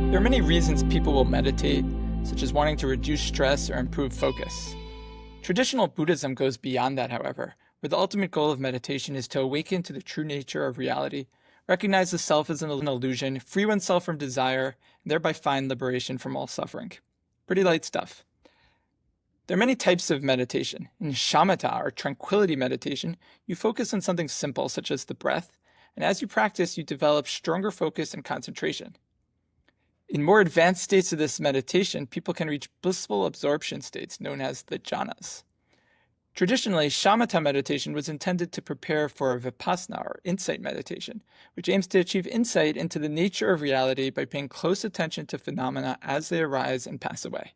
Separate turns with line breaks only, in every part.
There are many reasons people will meditate, such as wanting to reduce stress or improve focus. Traditional Buddhism goes beyond that, however, where the ultimate goal of meditation is to awaken to the true nature of reality, recognize the self as an illusion, free oneself from desire, and thereby find liberation from all suffering. Pretty light stuff. There are many types of meditation. In Shamatha, or tranquility meditation, you focus on something simple, such as the breath, and as you practice, you develop stronger focus and concentration. In more advanced states of this meditation, people can reach blissful absorption states known as the jhanas. Traditionally, Shamatha meditation was intended to prepare for Vipassana, or insight meditation, which aims to achieve insight into the nature of reality by paying close attention to phenomena as they arise and pass away.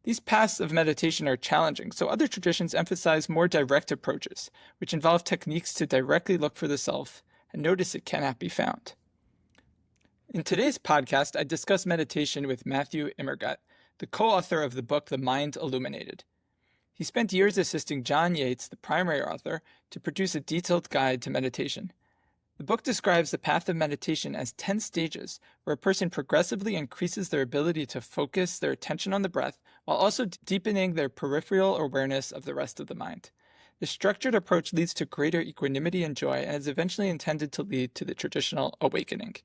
These paths of meditation are challenging, so other traditions emphasize more direct approaches, which involve techniques to directly look for the self and notice it cannot be found. In today's podcast, I discuss meditation with Matthew Immergut, the co-author of the book The Mind Illuminated. He spent years assisting John Yates, the primary author, to produce a detailed guide to meditation. The book describes the path of meditation as 10 stages, where a person progressively increases their ability to focus their attention on the breath, while also deepening their peripheral awareness of the rest of the mind. The structured approach leads to greater equanimity and joy, and is eventually intended to lead to the traditional awakening.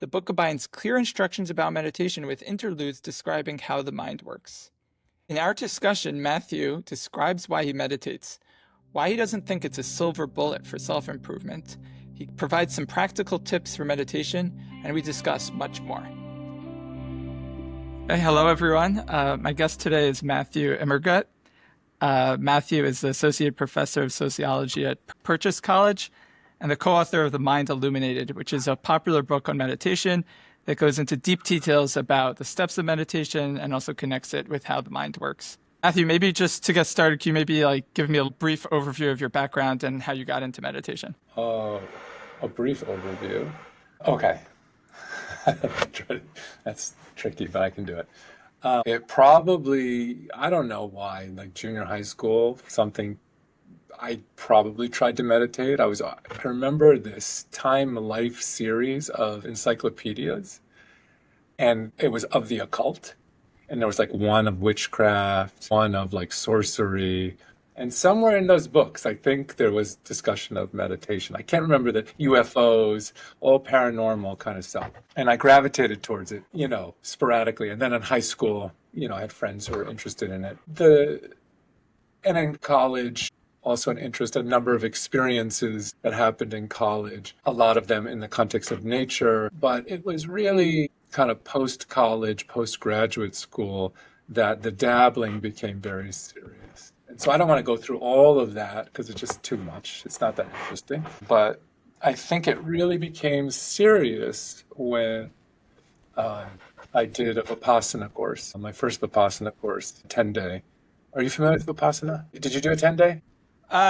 The book combines clear instructions about meditation with interludes describing how the mind works. In our discussion, Matthew describes why he meditates, why he doesn't think it's a silver bullet for self-improvement. He provides some practical tips for meditation, and we discuss much more. Hey, hello, everyone. My guest today is Matthew Immergut. Matthew is the Associate Professor of Sociology at Purchase College and the co-author of The Mind Illuminated, which is a popular book on meditation that goes into deep details about the steps of meditation and also connects it with how the mind works. Matthew, maybe just to get started, can you maybe give me a brief overview of your background and how you got into meditation?
A brief overview. Okay. That's tricky, but I can do it. It probably, I don't know why, junior high school, I probably tried to meditate. I remember this Time Life series of encyclopedias, and it was of the occult. And there was one of witchcraft, one of sorcery. And somewhere in those books, I think there was discussion of meditation. I can't remember the UFOs, all paranormal kind of stuff. And I gravitated towards it, sporadically. And then in high school, I had friends who were interested in it. And in college, also an interest, a number of experiences that happened in college, a lot of them in the context of nature. But it was really kind of post-college, postgraduate school that the dabbling became very serious. And so I don't want to go through all of that because it's just too much. It's not that interesting. But I think it really became serious when I did a Vipassana course, my first Vipassana course, 10-day. Are you familiar with Vipassana? Did you do a 10-day?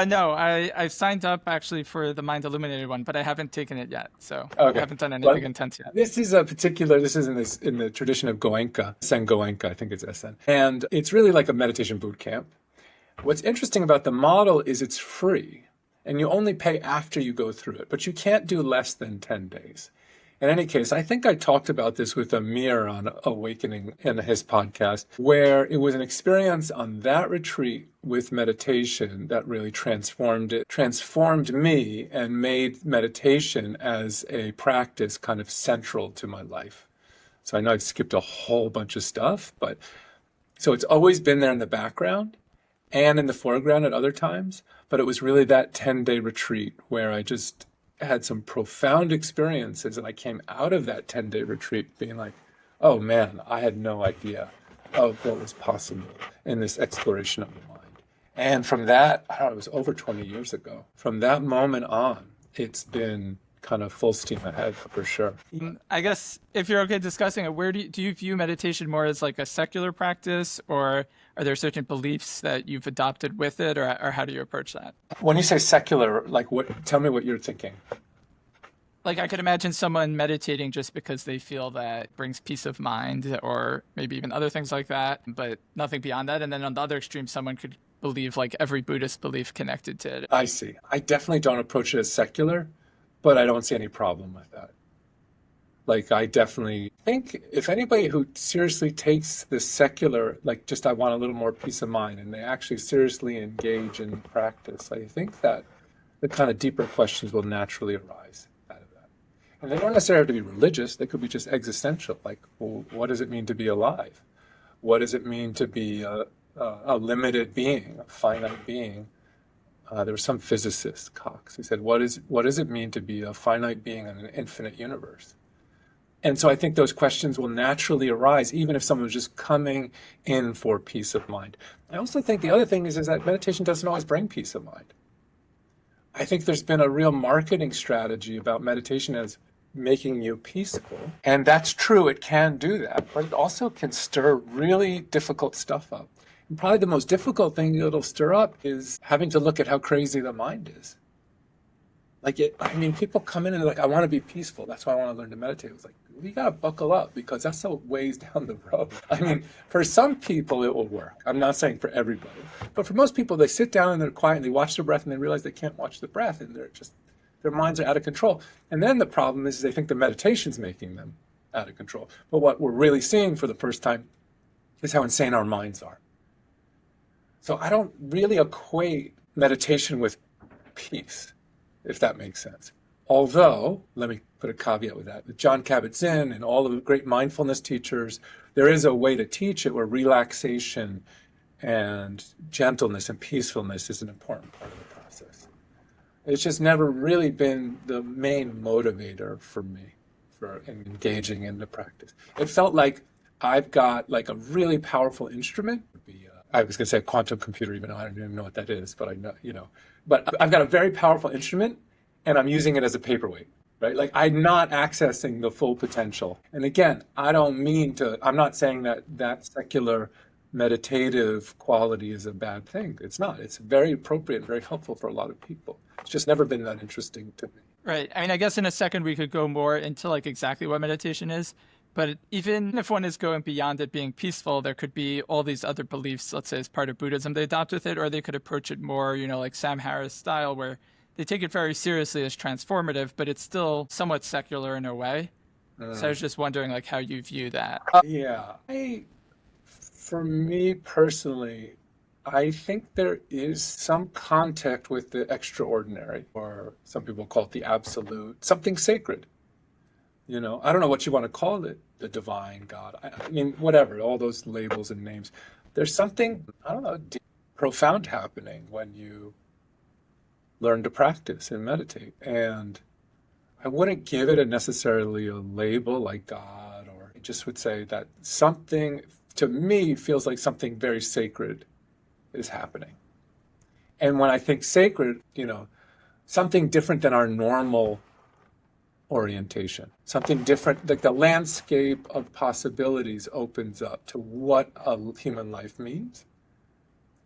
No, I've signed up actually for the Mind Illuminated one, but I haven't taken it yet. So okay. I haven't done anything intense yet.
This is in the tradition of Goenka, Sen Goenka, I think it's SN. And it's really like a meditation boot camp. What's interesting about the model is it's free and you only pay after you go through it, but you can't do less than 10 days. In any case, I think I talked about this with Amir on Awakening in his podcast, where it was an experience on that retreat with meditation that really transformed me and made meditation as a practice kind of central to my life. So I know I've skipped a whole bunch of stuff, but so it's always been there in the background and in the foreground at other times, but it was really that 10-day retreat where I just had some profound experiences, and I came out of that 10-day retreat being like, oh man, I had no idea of what was possible in this exploration of the mind. And from that, it was over 20 years ago. From that moment on, it's been kind of full steam ahead for sure.
I guess if you're okay discussing it, where do you view meditation more as a secular practice, or are there certain beliefs that you've adopted with it, or how do you approach that?
When you say secular, tell me what you're thinking.
I could imagine someone meditating just because they feel that brings peace of mind, or maybe even other things like that, but nothing beyond that. And then on the other extreme, someone could believe every Buddhist belief connected to it.
I see. I definitely don't approach it as secular, but I don't see any problem with that. Like, I definitely think if anybody who seriously takes the secular, like just I want a little more peace of mind, and they actually seriously engage in practice, I think that the kind of deeper questions will naturally arise out of that. And they don't necessarily have to be religious, they could be just existential. Like, well, what does it mean to be alive? What does it mean to be a limited being, a finite being? There was some physicist, Cox, who said, what does it mean to be a finite being in an infinite universe? And so I think those questions will naturally arise, even if someone's just coming in for peace of mind. I also think the other thing is that meditation doesn't always bring peace of mind. I think there's been a real marketing strategy about meditation as making you peaceful. And that's true, it can do that, but it also can stir really difficult stuff up. And probably the most difficult thing it'll stir up is having to look at how crazy the mind is. Like, people come in and they're like, I want to be peaceful. That's why I want to learn to meditate. It's like, you got to buckle up, because that's a ways down the road. I mean, for some people, it will work. I'm not saying for everybody. But for most people, they sit down and they're quiet and they watch their breath and they realize they can't watch the breath, and their minds are out of control. And then the problem is they think the meditation's making them out of control. But what we're really seeing for the first time is how insane our minds are. So I don't really equate meditation with peace, if that makes sense. Although, let me put a caveat with that. With Jon Kabat-Zinn and all of the great mindfulness teachers, there is a way to teach it where relaxation and gentleness and peacefulness is an important part of the process. It's just never really been the main motivator for me for engaging in the practice. It felt like I've got like a really powerful instrument. I was going to say a quantum computer, even though I don't even know what that is, but I know, But I've got a very powerful instrument, and I'm using it as a paperweight, right? Like, I'm not accessing the full potential. And again, I'm not saying that secular meditative quality is a bad thing. It's not. It's very appropriate and very helpful for a lot of people. It's just never been that interesting to me.
Right. I mean, I guess in a second we could go more into like exactly what meditation is. But even if one is going beyond it being peaceful, there could be all these other beliefs, let's say as part of Buddhism, they adopt with it, or they could approach it more, like Sam Harris style, where they take it very seriously as transformative, but it's still somewhat secular in a way. So I was just wondering like how you view that.
For me personally, I think there is some contact with the extraordinary, or some people call it the absolute, something sacred. I don't know what you want to call it, the divine, God. I mean, whatever, all those labels and names. There's something, I don't know, deep, profound happening when you learn to practice and meditate. And I wouldn't give it necessarily a label like God, or I just would say that something, to me, feels like something very sacred is happening. And when I think sacred, something different than our normal orientation, something different, like the landscape of possibilities opens up to what a human life means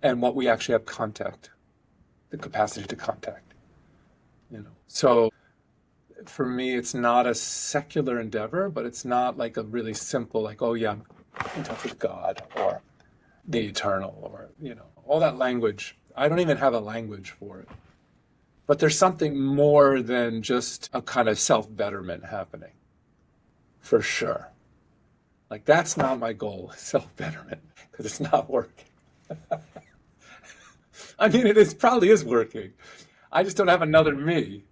and what we actually have the capacity to contact. So for me, it's not a secular endeavor, but it's not like a really simple, like, oh yeah, I'm in touch with God or the eternal, or, all that language. I don't even have a language for it. But there's something more than just a kind of self-betterment happening, for sure. Like, that's not my goal, self-betterment, because it's not working. I mean, probably is working. I just don't have another me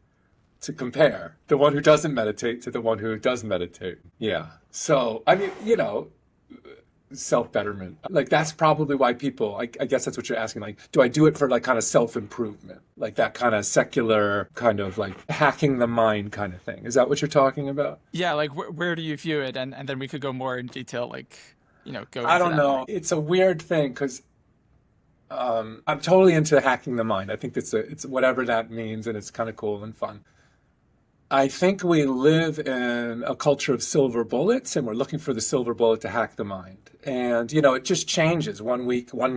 to compare, the one who doesn't meditate to the one who does meditate. Yeah. So, I mean, self-betterment. Like, that's probably why people, I guess that's what you're asking, like, do I do it for like kind of self-improvement? Like that kind of secular kind of like hacking the mind kind of thing. Is that what you're talking about?
Yeah, like where do you view it? And then we could go more in detail, like, go
I
into
don't
that.
know. It's a weird thing because I'm totally into hacking the mind. I think it's whatever that means, and it's kind of cool and fun. I think we live in a culture of silver bullets, and we're looking for the silver bullet to hack the mind. And, it just changes. 1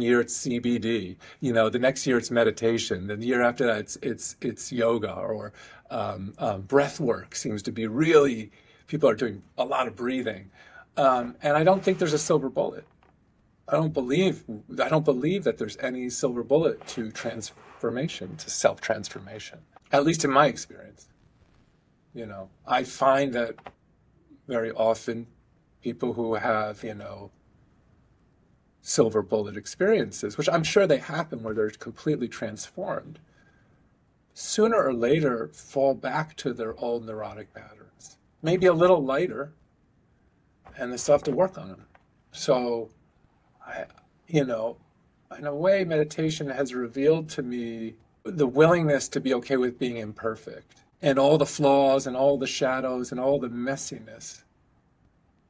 year it's CBD, the next year it's meditation. Then the year after that it's yoga, or breath work seems to be really, people are doing a lot of breathing. And I don't think there's a silver bullet. I don't believe that there's any silver bullet to transformation, to self-transformation, at least in my experience. I find that very often people who have, silver bullet experiences, which I'm sure they happen where they're completely transformed, sooner or later fall back to their old neurotic patterns. Maybe a little lighter, and they still have to work on them. So, in a way, meditation has revealed to me the willingness to be okay with being imperfect and all the flaws and all the shadows and all the messiness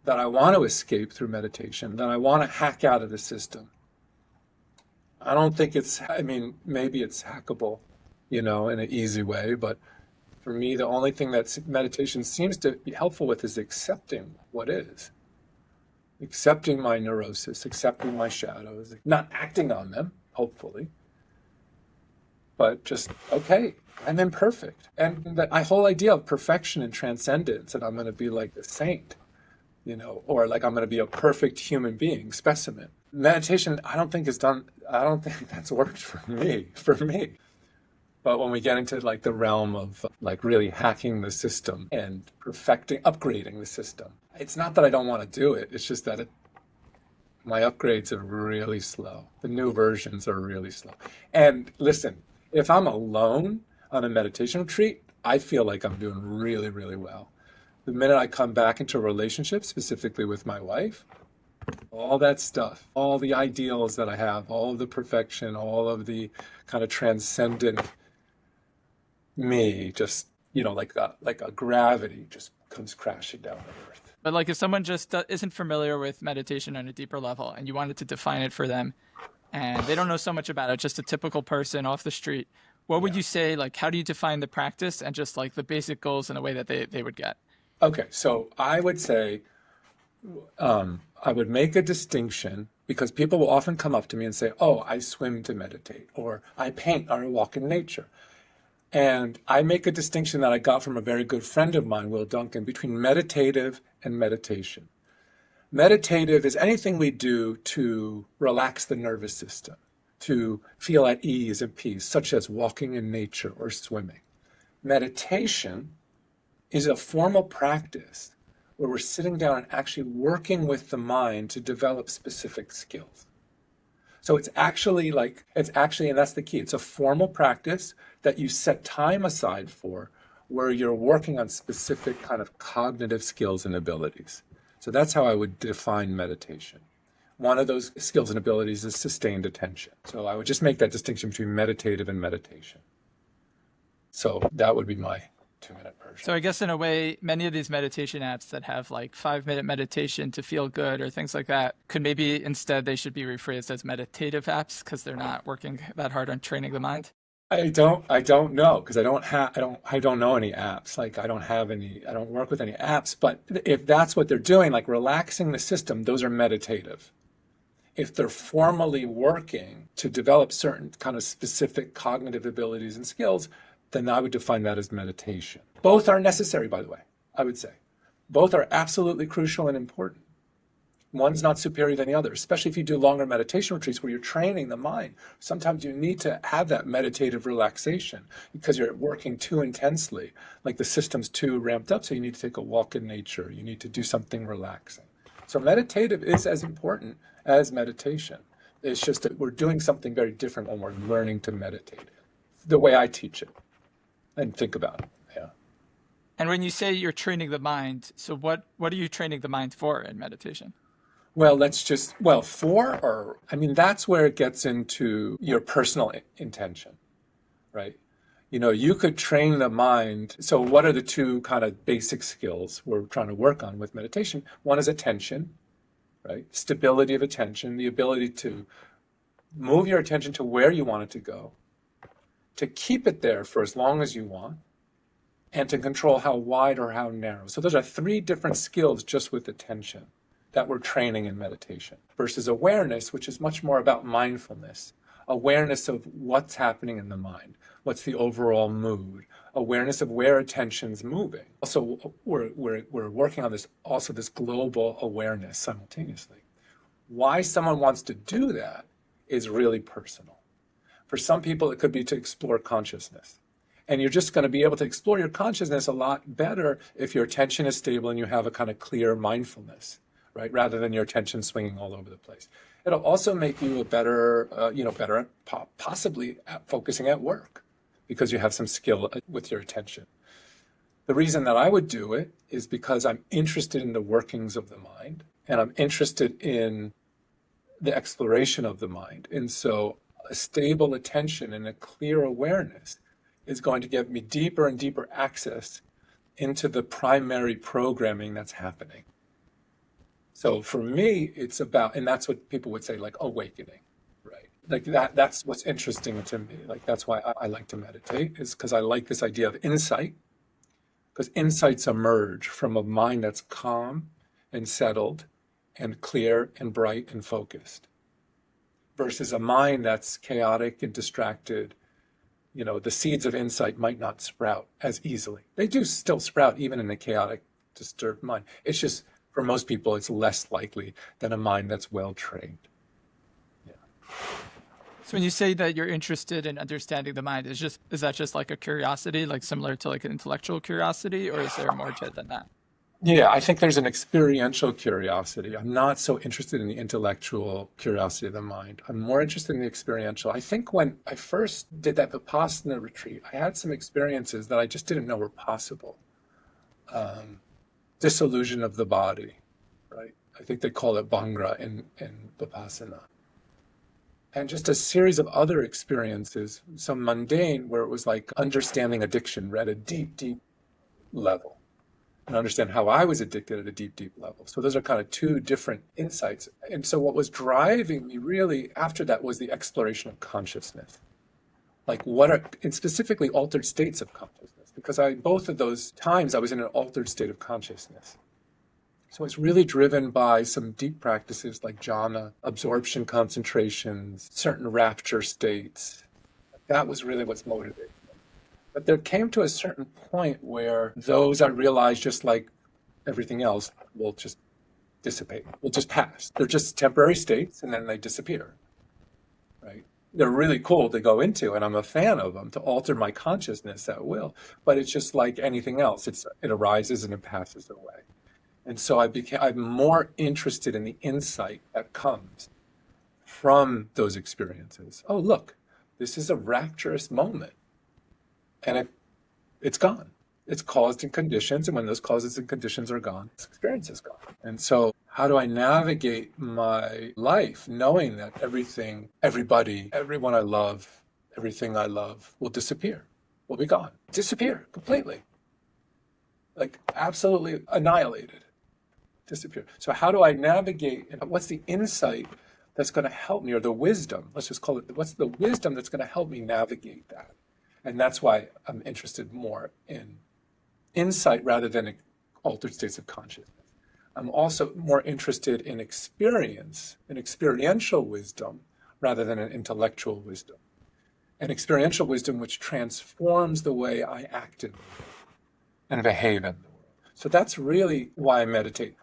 that I want to escape through meditation, that I want to hack out of the system. I don't think maybe it's hackable, in an easy way, but for me, the only thing that meditation seems to be helpful with is accepting what is. Accepting my neurosis, accepting my shadows, not acting on them, hopefully, but just, okay, I'm imperfect. And that whole idea of perfection and transcendence, and I'm going to be like a saint, or like I'm going to be a perfect human being, specimen. Meditation, I don't think that's worked for me. But when we get into like the realm of like really hacking the system and upgrading the system, it's not that I don't want to do it. It's just that my upgrades are really slow. The new versions are really slow. And listen, if I'm alone on a meditation retreat, I feel like I'm doing really, really well. The minute I come back into a relationship, specifically with my wife, all that stuff, all the ideals that I have, all of the perfection, all of the kind of transcendent me, just, like a gravity just comes crashing down to earth.
But like if someone just isn't familiar with meditation on a deeper level and you wanted to define it for them and they don't know so much about it, just a typical person off the street, what would you say, like, how do you define the practice and just like the basic goals in a way that they would get?
Okay, so I would say, I would make a distinction because people will often come up to me and say, oh, I swim to meditate, or I paint, or I walk in nature. And I make a distinction that I got from a very good friend of mine, Will Duncan, between meditative and meditation. Meditative is anything we do to relax the nervous system, to feel at ease and peace, such as walking in nature or swimming. Meditation is a formal practice where we're sitting down and actually working with the mind to develop specific skills. So it's actually, and that's the key, it's a formal practice that you set time aside for, where you're working on specific kind of cognitive skills and abilities. So that's how I would define meditation. One of those skills and abilities is sustained attention. So I would just make that distinction between meditative and meditation. So that would be my 2-minute version.
So I guess in a way, many of these meditation apps that have like 5-minute meditation to feel good or things like that, could maybe instead they should be rephrased as meditative apps because they're not working that hard on training the mind?
I don't know, because I don't know any apps. Like I don't work with any apps, but if that's what they're doing, like relaxing the system, those are meditative. If they're formally working to develop certain kind of specific cognitive abilities and skills, then I would define that as meditation. Both are necessary, by the way, I would say. Both are absolutely crucial and important. One's not superior than the other, especially if you do longer meditation retreats where you're training the mind. Sometimes you need to have that meditative relaxation because you're working too intensely, like the system's too ramped up, so you need to take a walk in nature. You need to do something relaxing. So meditative is as important as meditation. It's just that we're doing something very different when we're learning to meditate, the way I teach it and think about it. Yeah.
And when you say you're training the mind, so what are you training the mind for in meditation?
Well, that's where it gets into your personal intention, right? You could train the mind. So what are the two kind of basic skills we're trying to work on with meditation? One is attention, right? Stability of attention, the ability to move your attention to where you want it to go, to keep it there for as long as you want, and to control how wide or how narrow. So those are 3 different skills just with attention that we're training in meditation, versus awareness, which is much more about mindfulness, awareness of what's happening in the mind, what's the overall mood, awareness of where attention's moving. Also, we're working on this global awareness simultaneously. Why someone wants to do that is really personal. For some people, it could be to explore consciousness. And you're just going to be able to explore your consciousness a lot better if your attention is stable and you have a kind of clear mindfulness, right? Rather than your attention swinging all over the place. It'll also make you a better, better at possibly at focusing at work because you have some skill with your attention. The reason that I would do it is because I'm interested in the workings of the mind and I'm interested in the exploration of the mind. And so a stable attention and a clear awareness is going to give me deeper and deeper access into the primary programming that's happening. So for me, it's about, and that's what people would say, like awakening, right? Like that's what's interesting to me. Like that's why I like to meditate, is because I like this idea of insight, because insights emerge from a mind that's calm and settled and clear and bright and focused versus a mind that's chaotic and distracted. The seeds of insight might not sprout as easily. They do still sprout even in a chaotic, disturbed mind. It's just, for most people, it's less likely than a mind that's well trained. Yeah.
So when you say that you're interested in understanding the mind, is that just like a curiosity, like similar to like an intellectual curiosity, or is there more to it than that?
Yeah, I think there's an experiential curiosity. I'm not so interested in the intellectual curiosity of the mind. I'm more interested in the experiential. I think when I first did that Vipassana retreat, I had some experiences that I just didn't know were possible. Disillusion of the body, right? I think they call it Bhangra in Vipassana. And just a series of other experiences, some mundane, where it was like understanding addiction at a deep, deep level. And understand how I was addicted at a deep, deep level. So those are kind of two different insights. And so what was driving me really after that was the exploration of consciousness. Like and specifically altered states of consciousness, because both of those times I was in an altered state of consciousness. So it's really driven by some deep practices like jhana, absorption concentrations, certain rapture states. That was really what's motivating. But there came to a certain point where those I realized, just like everything else, will just dissipate, will just pass. They're just temporary states and then they disappear, right? They're really cool to go into and I'm a fan of them to alter my consciousness at will. But it's just like anything else. It arises and it passes away. And so I'm more interested in the insight that comes from those experiences. Oh, look, this is a rapturous moment. And it's gone. It's caused in conditions, and when those causes and conditions are gone, this experience is gone. And so how do I navigate my life knowing that everything, everybody, everyone I love, everything I love will disappear, will be gone, disappear completely, like absolutely annihilated, disappear. So how do I navigate, and what's the insight that's going to help me, or the wisdom, let's just call it, what's the wisdom that's going to help me navigate that? And that's why I'm interested more in insight rather than altered states of consciousness. I'm also more interested in experience, in experiential wisdom, rather than an intellectual wisdom. An experiential wisdom which transforms the way I act in the world and behave in the world. So that's really why I meditate.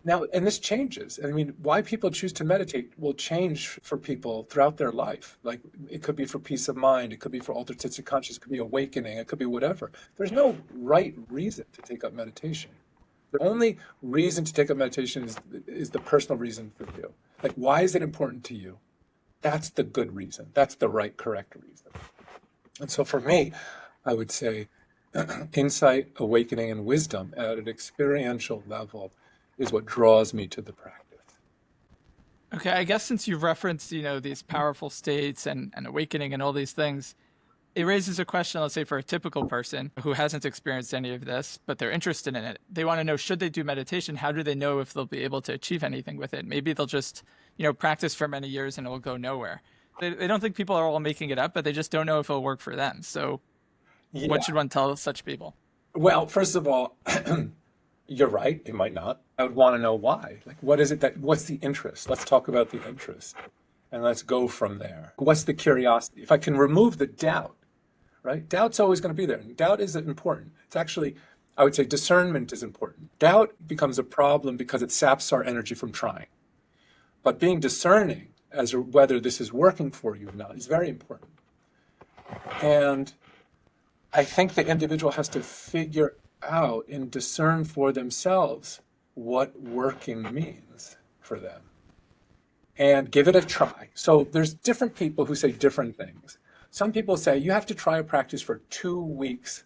Now, and this changes. I mean, why people choose to meditate will change for people throughout their life. Like, it could be for peace of mind, it could be for altered states of consciousness, it could be awakening, it could be whatever. There's no right reason to take up meditation. The only reason to take up meditation is the personal reason for you. Like, why is it important to you? That's the good reason. That's the right, correct reason. And so for me, I would say insight, awakening, and wisdom at an experiential level is what draws me to the practice.
Okay, I guess since you've referenced, these powerful states and awakening and all these things, it raises a question, let's say, for a typical person who hasn't experienced any of this, but they're interested in it. They want to know, should they do meditation? How do they know if they'll be able to achieve anything with it? Maybe they'll just, practice for many years and it will go nowhere. They don't think people are all making it up, but they just don't know if it'll work for them. So what should one tell such people?
Well, first of all, you're right, it might not. I would want to know why. Like, what's the interest? Let's talk about the interest and let's go from there. What's the curiosity? If I can remove the doubt, right? Doubt's always going to be there. And doubt is important. It's actually, I would say discernment is important. Doubt becomes a problem because it saps our energy from trying. But being discerning as to whether this is working for you or not is very important. And I think the individual has to figure out and discern for themselves what working means for them and give it a try. So there's different people who say different things. Some people say you have to try a practice for 2 weeks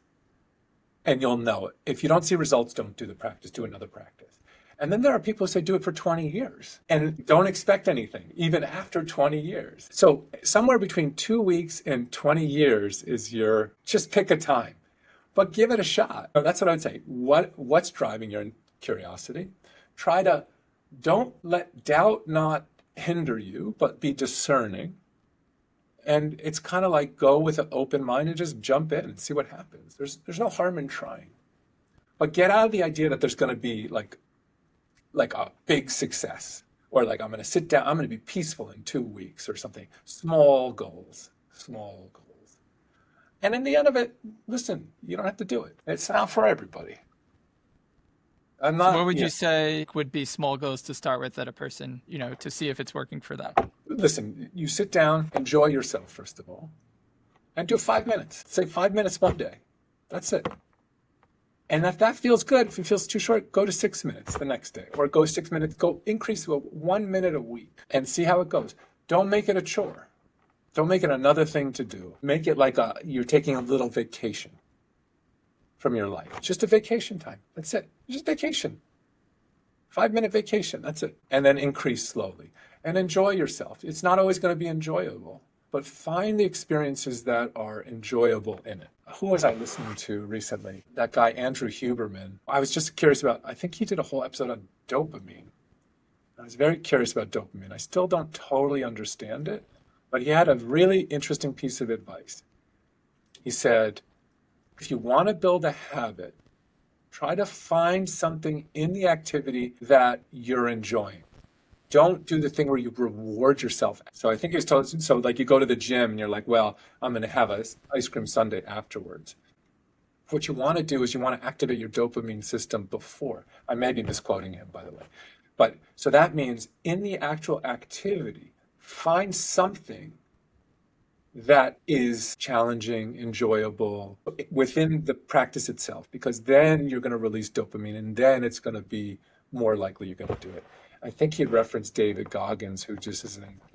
and you'll know it. If you don't see results, don't do the practice, do another practice. And then there are people who say do it for 20 years and don't expect anything, even after 20 years. So somewhere between 2 weeks and 20 years is just pick a time, but give it a shot. That's what I would say. What's driving your curiosity? Don't let doubt not hinder you, but be discerning. And it's kind of like go with an open mind and just jump in and see what happens. There's no harm in trying. But get out of the idea that there's going to be like a big success, or like I'm going to sit down, I'm going to be peaceful in 2 weeks or something. Small goals. And in the end of it, listen, you don't have to do it. It's not for everybody.
So what would you say would be small goals to start with that a person, to see if it's working for them?
Listen, you sit down, enjoy yourself, first of all, and do 5 minutes. Say 5 minutes one day. That's it. And if that feels good, if it feels too short, go to 6 minutes the next day, or go 6 minutes, go increase to 1 minute a week and see how it goes. Don't make it a chore. Don't make it another thing to do. Make it like you're taking a little vacation from your life. Just a vacation time. That's it. Just vacation. 5-minute vacation. That's it. And then increase slowly and enjoy yourself. It's not always going to be enjoyable, but find the experiences that are enjoyable in it. Who was I listening to recently? That guy, Andrew Huberman. I was just curious I think he did a whole episode on dopamine. I was very curious about dopamine. I still don't totally understand it, but he had a really interesting piece of advice. He said, if you want to build a habit, try to find something in the activity that you're enjoying. Don't do the thing where you reward yourself. So I think he was told, so like you go to the gym and you're like, well, I'm going to have an ice cream sundae afterwards. What you want to do is you want to activate your dopamine system before. I may be misquoting him, by the way. But so that means in the actual activity, find something that is challenging, enjoyable within the practice itself, because then you're going to release dopamine and then it's going to be more likely you're going to do it. I think he referenced David Goggins, who just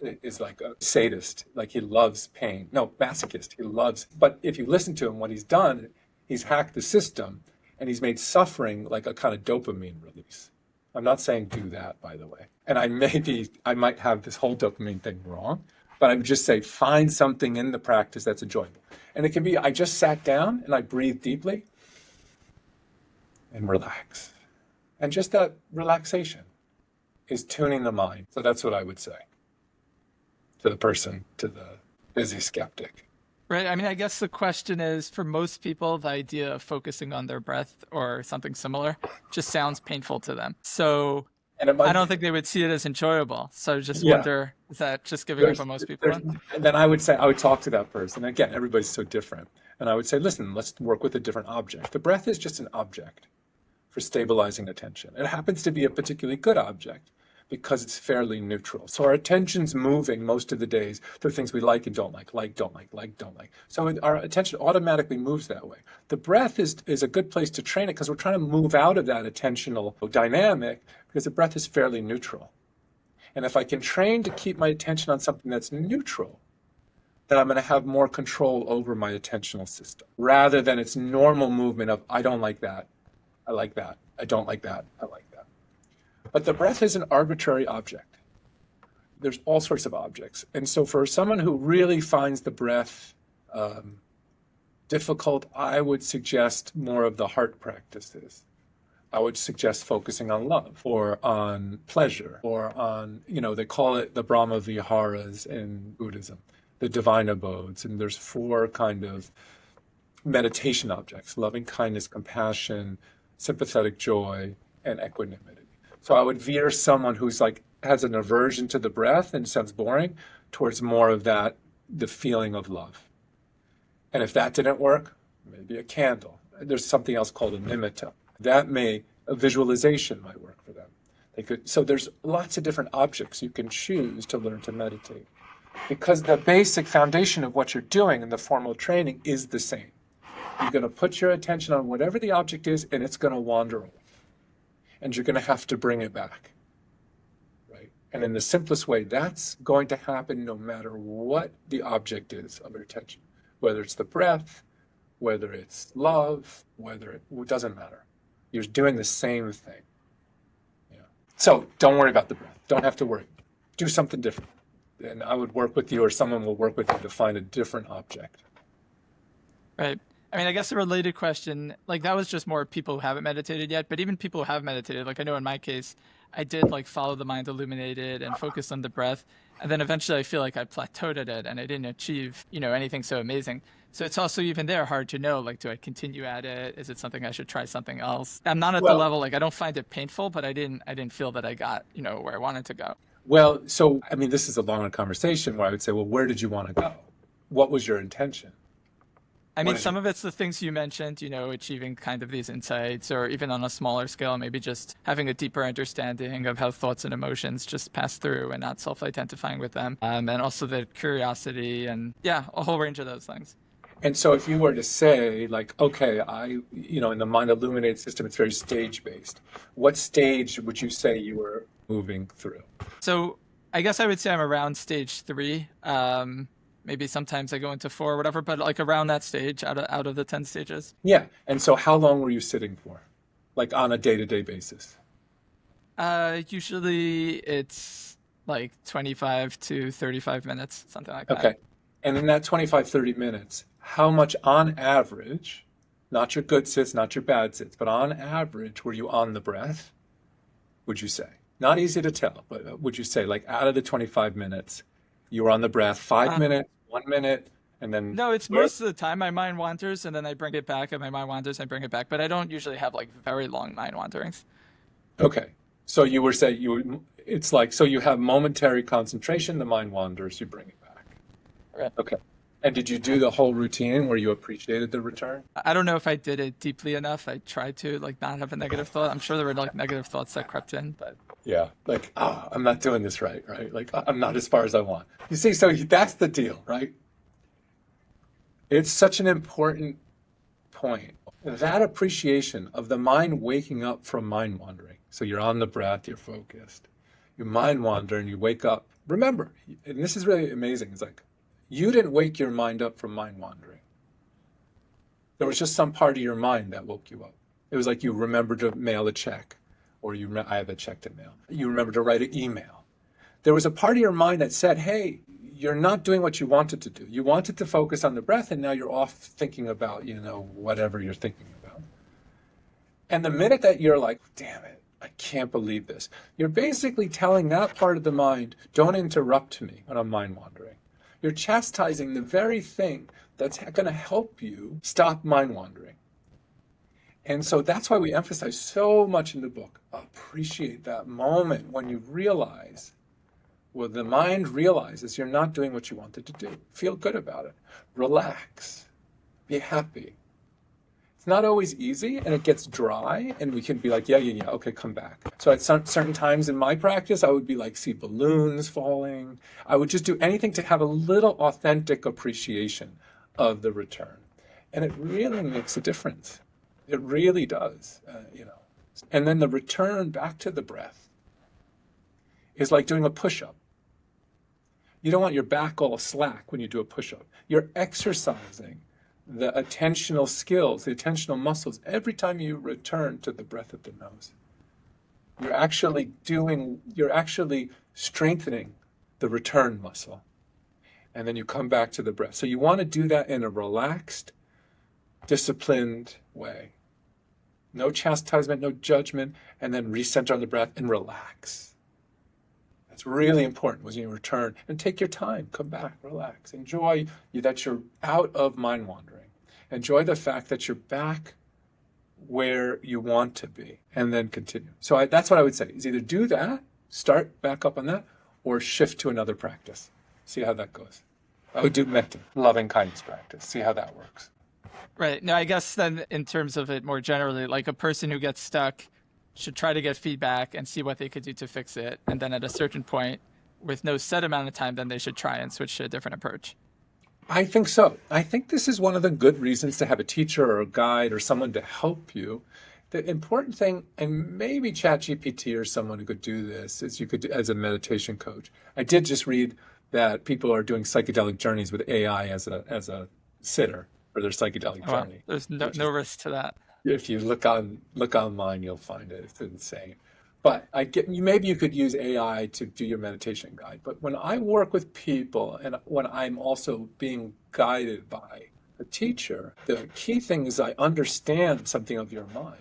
is like a sadist, like he loves pain. No, masochist, he loves. But if you listen to him, what he's done, he's hacked the system and he's made suffering like a kind of dopamine release. I'm not saying do that, by the way. And I might have this whole dopamine thing wrong, but I would just say find something in the practice that's enjoyable. And it can be, I just sat down and I breathed deeply and relax. And just that relaxation is tuning the mind. So that's what I would say to the person, to the busy skeptic.
Right. I mean, I guess the question is, for most people, the idea of focusing on their breath or something similar just sounds painful to them. So I don't think they would see it as enjoyable. So I just wonder, is that just giving up on most people?
And then I would talk to that person. Again, everybody's so different. And I would say, listen, let's work with a different object. The breath is just an object for stabilizing attention. It happens to be a particularly good object because it's fairly neutral. So our attention's moving most of the days to things we like and don't like, don't like. So our attention automatically moves that way. The breath is a good place to train it because we're trying to move out of that attentional dynamic because the breath is fairly neutral. And if I can train to keep my attention on something that's neutral, then I'm going to have more control over my attentional system rather than its normal movement of, I don't like that, I like that, I don't like that, I like that. But the breath is an arbitrary object. There's all sorts of objects. And so for someone who really finds the breath difficult, I would suggest more of the heart practices. I would suggest focusing on love or on pleasure or on, they call it the Brahma Viharas in Buddhism, the divine abodes. And there's 4 kind of meditation objects: loving kindness, compassion, sympathetic joy, and equanimity. So I would veer someone who's has an aversion to the breath and sounds boring towards more of that, the feeling of love. And if that didn't work, maybe a candle. There's something else called a nimitta. A visualization might work for them. So there's lots of different objects you can choose to learn to meditate, because the basic foundation of what you're doing in the formal training is the same. You're going to put your attention on whatever the object is, and it's going to wander off. And you're going to have to bring it back. Right? And in the simplest way, that's going to happen no matter what the object is of your attention, whether it's the breath, whether it's love, it doesn't matter. You're doing the same thing. Yeah. So don't worry about the breath. Don't have to worry. Do something different. And I would work with you, or someone will work with you to find a different object.
Right. I mean, I guess a related question, like that was just more people who haven't meditated yet, but even people who have meditated, like I know in my case, I did like follow the Mind Illuminated and focus on the breath. And then eventually I feel like I plateaued at it and I didn't achieve, anything so amazing. So it's also even there hard to know, like, do I continue at it? Is it something I should try something else? I'm not at the level, like I don't find it painful, but I didn't feel that I got, where I wanted to go.
Well, so, I mean, this is a longer conversation where I would say, well, where did you want to go? What was your intention?
I mean, some of it's the things you mentioned, achieving kind of these insights, or even on a smaller scale, maybe just having a deeper understanding of how thoughts and emotions just pass through and not self-identifying with them. And also the curiosity and, yeah, a whole range of those things.
And so if you were to say, like, okay, in the Mind Illuminated system, it's very stage-based. What stage would you say you were moving through?
So I guess I would say I'm around stage 3. Maybe sometimes I go into 4 or whatever, but like around that stage out of the 10 stages.
Yeah. And so how long were you sitting for? Like on a day-to-day basis?
Usually it's like 25 to 35 minutes, something like that.
Okay. And in that 25, 30 minutes, how much on average, not your good sits, not your bad sits, but on average, were you on the breath, would you say? Not easy to tell, but would you say, like, out of the 25 minutes, you were on the breath 5 minutes, 1 minute, and then...
No, it's most of the time my mind wanders, and then I bring it back, and my mind wanders, I bring it back. But I don't usually have, like, very long mind wanderings.
Okay. So you were saying, it's like, so you have momentary concentration, the mind wanders, you bring it back.
Right.
Okay. And did you do the whole routine where you appreciated the return?
I don't know if I did it deeply enough. I tried to, like, not have a negative thought. I'm sure there were, like, negative thoughts that crept in, but...
Yeah, like, I'm not doing this right? Like, I'm not as far as I want. You see, so that's the deal, right? It's such an important point. That appreciation of the mind waking up from mind wandering. So you're on the breath, you're focused. You mind wander and you wake up. Remember, and this is really amazing, it's like, you didn't wake your mind up from mind wandering. There was just some part of your mind that woke you up. It was like you remembered to mail a check, or I have a check to mail. You remember to write an email. There was a part of your mind that said, hey, you're not doing what you wanted to do. You wanted to focus on the breath, and now you're off thinking about, whatever you're thinking about. And the minute that you're like, damn it, I can't believe this, you're basically telling that part of the mind, don't interrupt me when I'm mind wandering. You're chastising the very thing that's going to help you stop mind wandering. And so that's why we emphasize so much in the book, appreciate that moment when you realize, well, the mind realizes you're not doing what you wanted to do. Feel good about it. Relax. Be happy. It's not always easy, and it gets dry, and we can be like, yeah, okay, come back. So at certain times in my practice, I would be like, see balloons falling. I would just do anything to have a little authentic appreciation of the return. And it really makes a difference. It really does, And then the return back to the breath is like doing a push-up. You don't want your back all slack when you do a push-up. You're exercising the attentional skills, the attentional muscles, every time you return to the breath of the nose. You're actually strengthening the return muscle. And then you come back to the breath. So you want to do that in a relaxed, disciplined way. No chastisement, no judgment, and then recenter on the breath and relax. That's really important when you return. And take your time, come back, relax. Enjoy that you're out of mind wandering. Enjoy the fact that you're back where you want to be, and then continue. So that's what I would say, is either do that, start back up on that, or shift to another practice. See how that goes. I would do metta, loving kindness practice. See how that works.
Right. No, I guess then in terms of it more generally, like a person who gets stuck should try to get feedback and see what they could do to fix it. And then at a certain point, with no set amount of time, then they should try and switch to a different approach.
I think so. I think this is one of the good reasons to have a teacher or a guide or someone to help you. The important thing, and maybe ChatGPT or someone who could do this, is you could, as a meditation coach. I did just read that people are doing psychedelic journeys with AI as a sitter for their psychedelic
Oh, wow.
journey,
There's no,
which
no
is,
risk to that.
if you look online, you'll find it. It's insane. But I get you. Maybe you could use AI to do your meditation guide. But when I work with people, and when I'm also being guided by a teacher, the key thing is I understand something of your mind.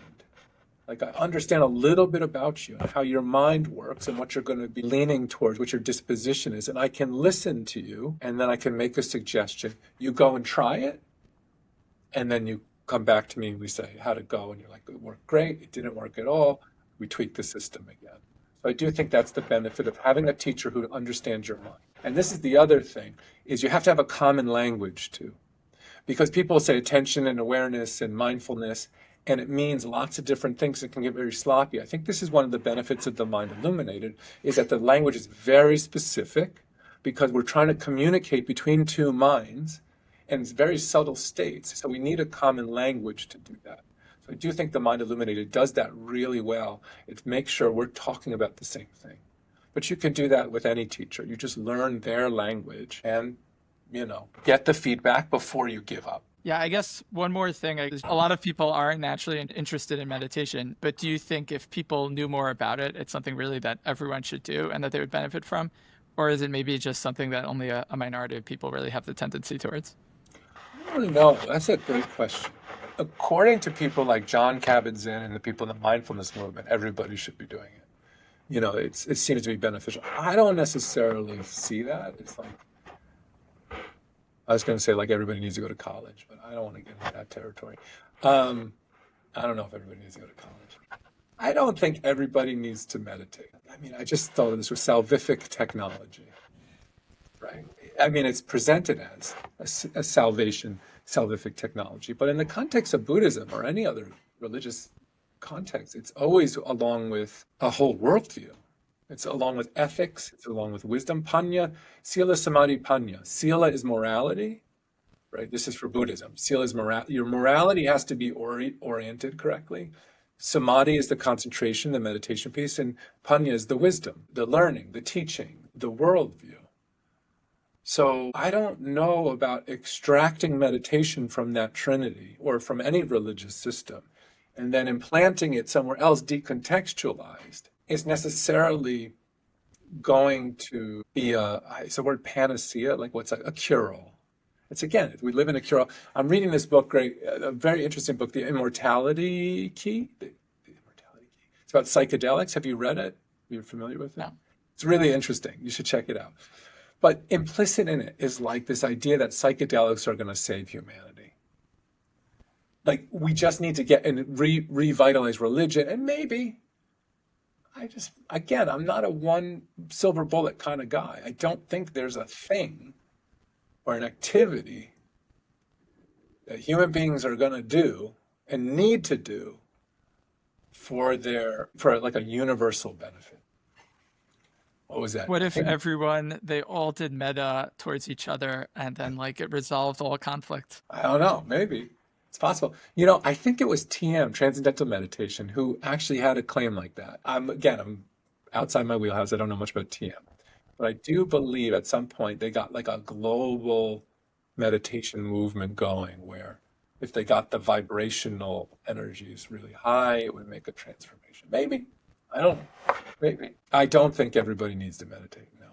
Like I understand a little bit about you and how your mind works and what you're going to be leaning towards, what your disposition is. And I can listen to you, and then I can make a suggestion. You go and try it, and then you come back to me and we say, how'd it go? And you're like, it worked great. It didn't work at all. We tweak the system again. So I do think that's the benefit of having a teacher who understands your mind. And this is the other thing, is you have to have a common language too. Because people say attention and awareness and mindfulness, and it means lots of different things that can get very sloppy. I think this is one of the benefits of the Mind Illuminated, is that the language is very specific because we're trying to communicate between two minds, and it's very subtle states. So we need a common language to do that. So I do think the Mind Illuminated does that really well. It makes sure we're talking about the same thing. But you can do that with any teacher. You just learn their language and, get the feedback before you give up.
Yeah, I guess one more thing. A lot of people aren't naturally interested in meditation, but do you think if people knew more about it, it's something really that everyone should do and that they would benefit from? Or is it maybe just something that only a minority of people really have the tendency towards?
I don't know. That's a great question. According to people like John Kabat-Zinn and the people in the mindfulness movement, everybody should be doing it. It seems to be beneficial. I don't necessarily see that. It's like, I was going to say like everybody needs to go to college, but I don't want to get into that territory. I don't know if everybody needs to go to college. I don't think everybody needs to meditate. I mean, I just thought of this with salvific technology, right? I mean, it's presented as a salvific technology, but in the context of Buddhism or any other religious context, it's always along with a whole worldview. It's along with ethics. It's along with wisdom. Panya, sila, samadhi, panya. Sila is morality, right? This is for Buddhism. Sila is morality. Your morality has to be oriented correctly. Samadhi is the concentration, the meditation piece, and panya is the wisdom, the learning, the teaching, the worldview. So I don't know about extracting meditation from that trinity or from any religious system and then implanting it somewhere else decontextualized is necessarily going to be it's a word panacea, like what's a cure-all. It's again, we live in a cure-all. I'm reading this book, a very interesting book, The Immortality Key. The Immortality Key. It's about psychedelics. Have you read it? You're familiar with it?
No.
It's really interesting. You should check it out. But implicit in it is like this idea that psychedelics are going to save humanity. Like we just need to get and revitalize religion. And maybe, I'm not a one silver bullet kind of guy. I don't think there's a thing or an activity that human beings are going to do and need to do for like a universal benefit. What was that?
What if they all did metta towards each other and then like it resolved all conflict?
I don't know. Maybe it's possible. I think it was TM, Transcendental Meditation, who actually had a claim like that. I'm outside my wheelhouse. I don't know much about TM, but I do believe at some point they got like a global meditation movement going where if they got the vibrational energies really high, it would make a transformation. Maybe. I don't know. Maybe. I don't think everybody needs to meditate, no.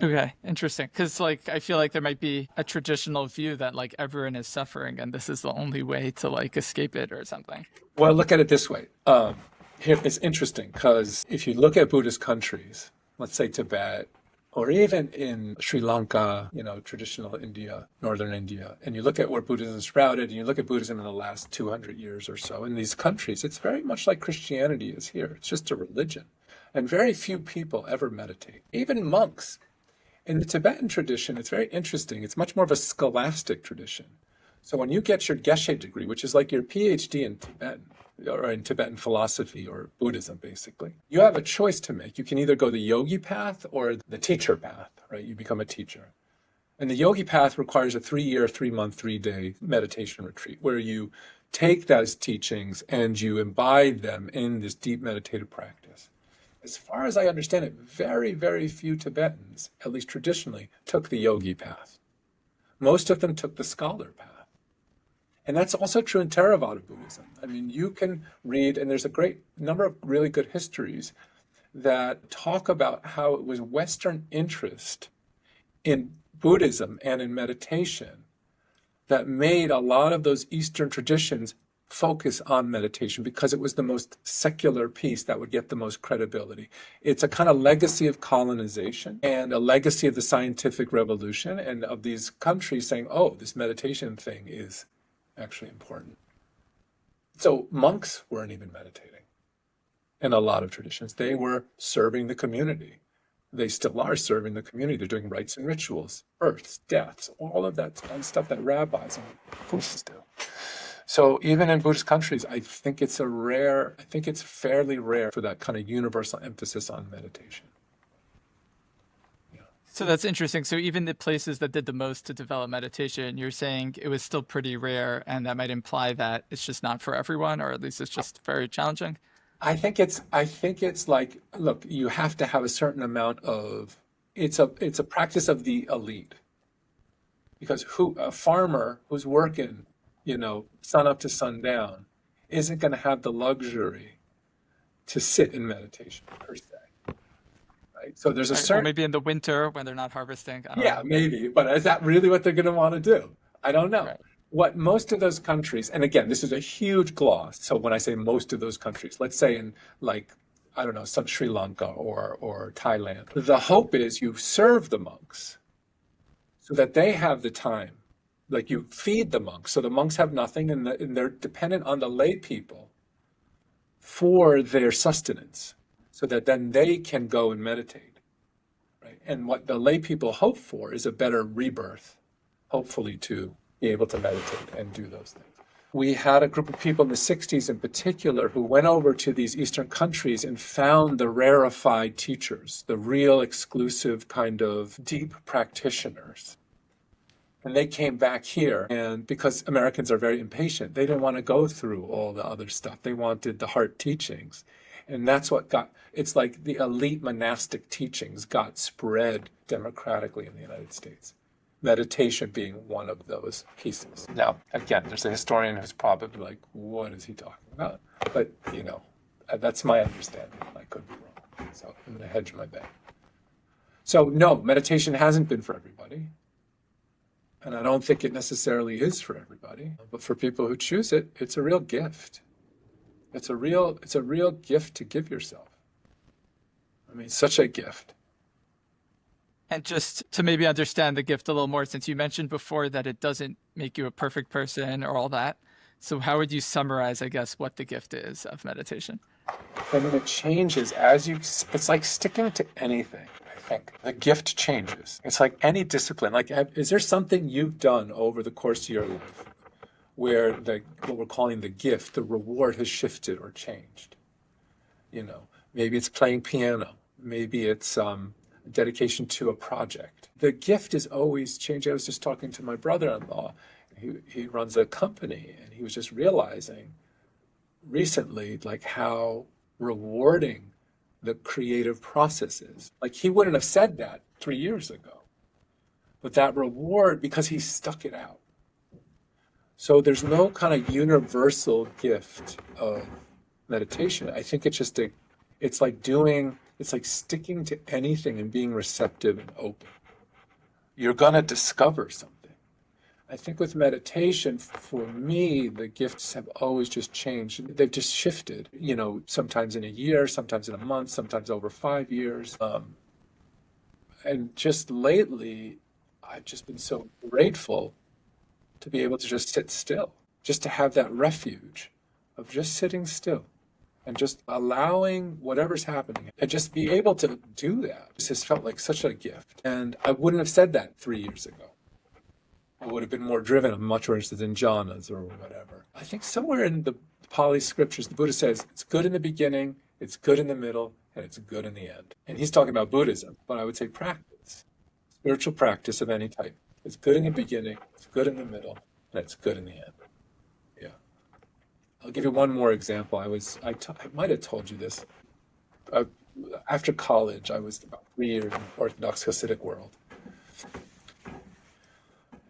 Okay, interesting. Because like I feel like there might be a traditional view that like everyone is suffering and this is the only way to like escape it or something.
Well, look at it this way. Here it's interesting because if you look at Buddhist countries, let's say Tibet, or even in Sri Lanka, traditional India, northern India, and you look at where Buddhism sprouted, and you look at Buddhism in the last 200 years or so, in these countries, it's very much like Christianity is here. It's just a religion. And very few people ever meditate, even monks. In the Tibetan tradition, it's very interesting. It's much more of a scholastic tradition. So when you get your Geshe degree, which is like your PhD in Tibetan, or in Tibetan philosophy or Buddhism, basically, you have a choice to make. You can either go the yogi path or the teacher path, right? You become a teacher. And the yogi path requires a 3-year, 3-month, 3-day meditation retreat where you take those teachings and you imbibe them in this deep meditative practice. As far as I understand it, very, very few Tibetans, at least traditionally, took the yogi path. Most of them took the scholar path. And that's also true in Theravada Buddhism. I mean, you can read, and there's a great number of really good histories that talk about how it was Western interest in Buddhism and in meditation that made a lot of those Eastern traditions focus on meditation because it was the most secular piece that would get the most credibility. It's a kind of legacy of colonization and a legacy of the scientific revolution and of these countries saying, oh, this meditation thing is actually important. So monks weren't even meditating in a lot of traditions. They were serving the community. They still are serving the community. They're doing rites and rituals, births, deaths, all of that fun stuff that rabbis and priests do. So even in Buddhist countries, I think it's fairly rare for that kind of universal emphasis on meditation.
So that's interesting. So even the places that did the most to develop meditation, you're saying it was still pretty rare, and that might imply that it's just not for everyone, or at least it's just very challenging.
I think it's like, look, you have to have a certain amount of, it's a practice of the elite. Because a farmer who's working, sun up to sundown, isn't going to have the luxury to sit in meditation per se. Right? So there's a
Or
certain,
maybe in the winter when they're not harvesting. I don't
yeah,
know.
maybe, but is that really what they're going to want to do? I don't know.
Right.
What most of those countries, and again, this is a huge gloss. So when I say most of those countries, let's say in like, I don't know, some Sri Lanka or Thailand, the hope is you serve the monks so that they have the time. Like you feed the monks, so the monks have nothing and they're dependent on the lay people for their sustenance, so that then they can go and meditate. Right? And what the lay people hope for is a better rebirth, hopefully to be able to meditate and do those things. We had a group of people in the 60s in particular who went over to these Eastern countries and found the rarefied teachers, the real exclusive kind of deep practitioners. And they came back here, and because Americans are very impatient, they didn't want to go through all the other stuff. They wanted the heart teachings. And that's what it's like the elite monastic teachings got spread democratically in the United States. Meditation being one of those pieces. Now, again, there's a historian who's probably like, what is he talking about? But, that's my understanding. I could be wrong. So I'm going to hedge my bet. So no, meditation hasn't been for everybody. And I don't think it necessarily is for everybody. But for people who choose it, it's a real gift. It's a real gift to give yourself. I mean, such a gift.
And just to maybe understand the gift a little more, since you mentioned before that it doesn't make you a perfect person or all that. So how would you summarize, I guess, what the gift is of meditation?
I mean, it changes it's like sticking to anything, I think. The gift changes. It's like any discipline. Like, is there something you've done over the course of your life where what we're calling the gift, the reward has shifted or changed? Maybe it's playing piano. Maybe it's dedication to a project. The gift is always changing. I was just talking to my brother-in-law. He runs a company, and he was just realizing recently like how rewarding the creative process is. Like he wouldn't have said that 3 years ago, but that reward, because he stuck it out. So there's no kind of universal gift of meditation. I think it's just it's like sticking to anything and being receptive and open. You're going to discover something. I think with meditation, for me, the gifts have always just changed. They've just shifted, sometimes in a year, sometimes in a month, sometimes over 5 years. And just lately, I've just been so grateful to be able to just sit still, just to have that refuge of just sitting still and just allowing whatever's happening and just be able to do that. This has felt like such a gift. And I wouldn't have said that 3 years ago. I would have been more driven. I'm much more interested in jhanas or whatever. I think somewhere in the Pali scriptures, the Buddha says, it's good in the beginning, it's good in the middle, and it's good in the end. And he's talking about Buddhism, but I would say practice, spiritual practice of any type. It's good in the beginning, it's good in the middle, and it's good in the end. Yeah. I'll give you one more example. I might have told you this. Uh, After college, I was about 3 years in the Orthodox Hasidic world.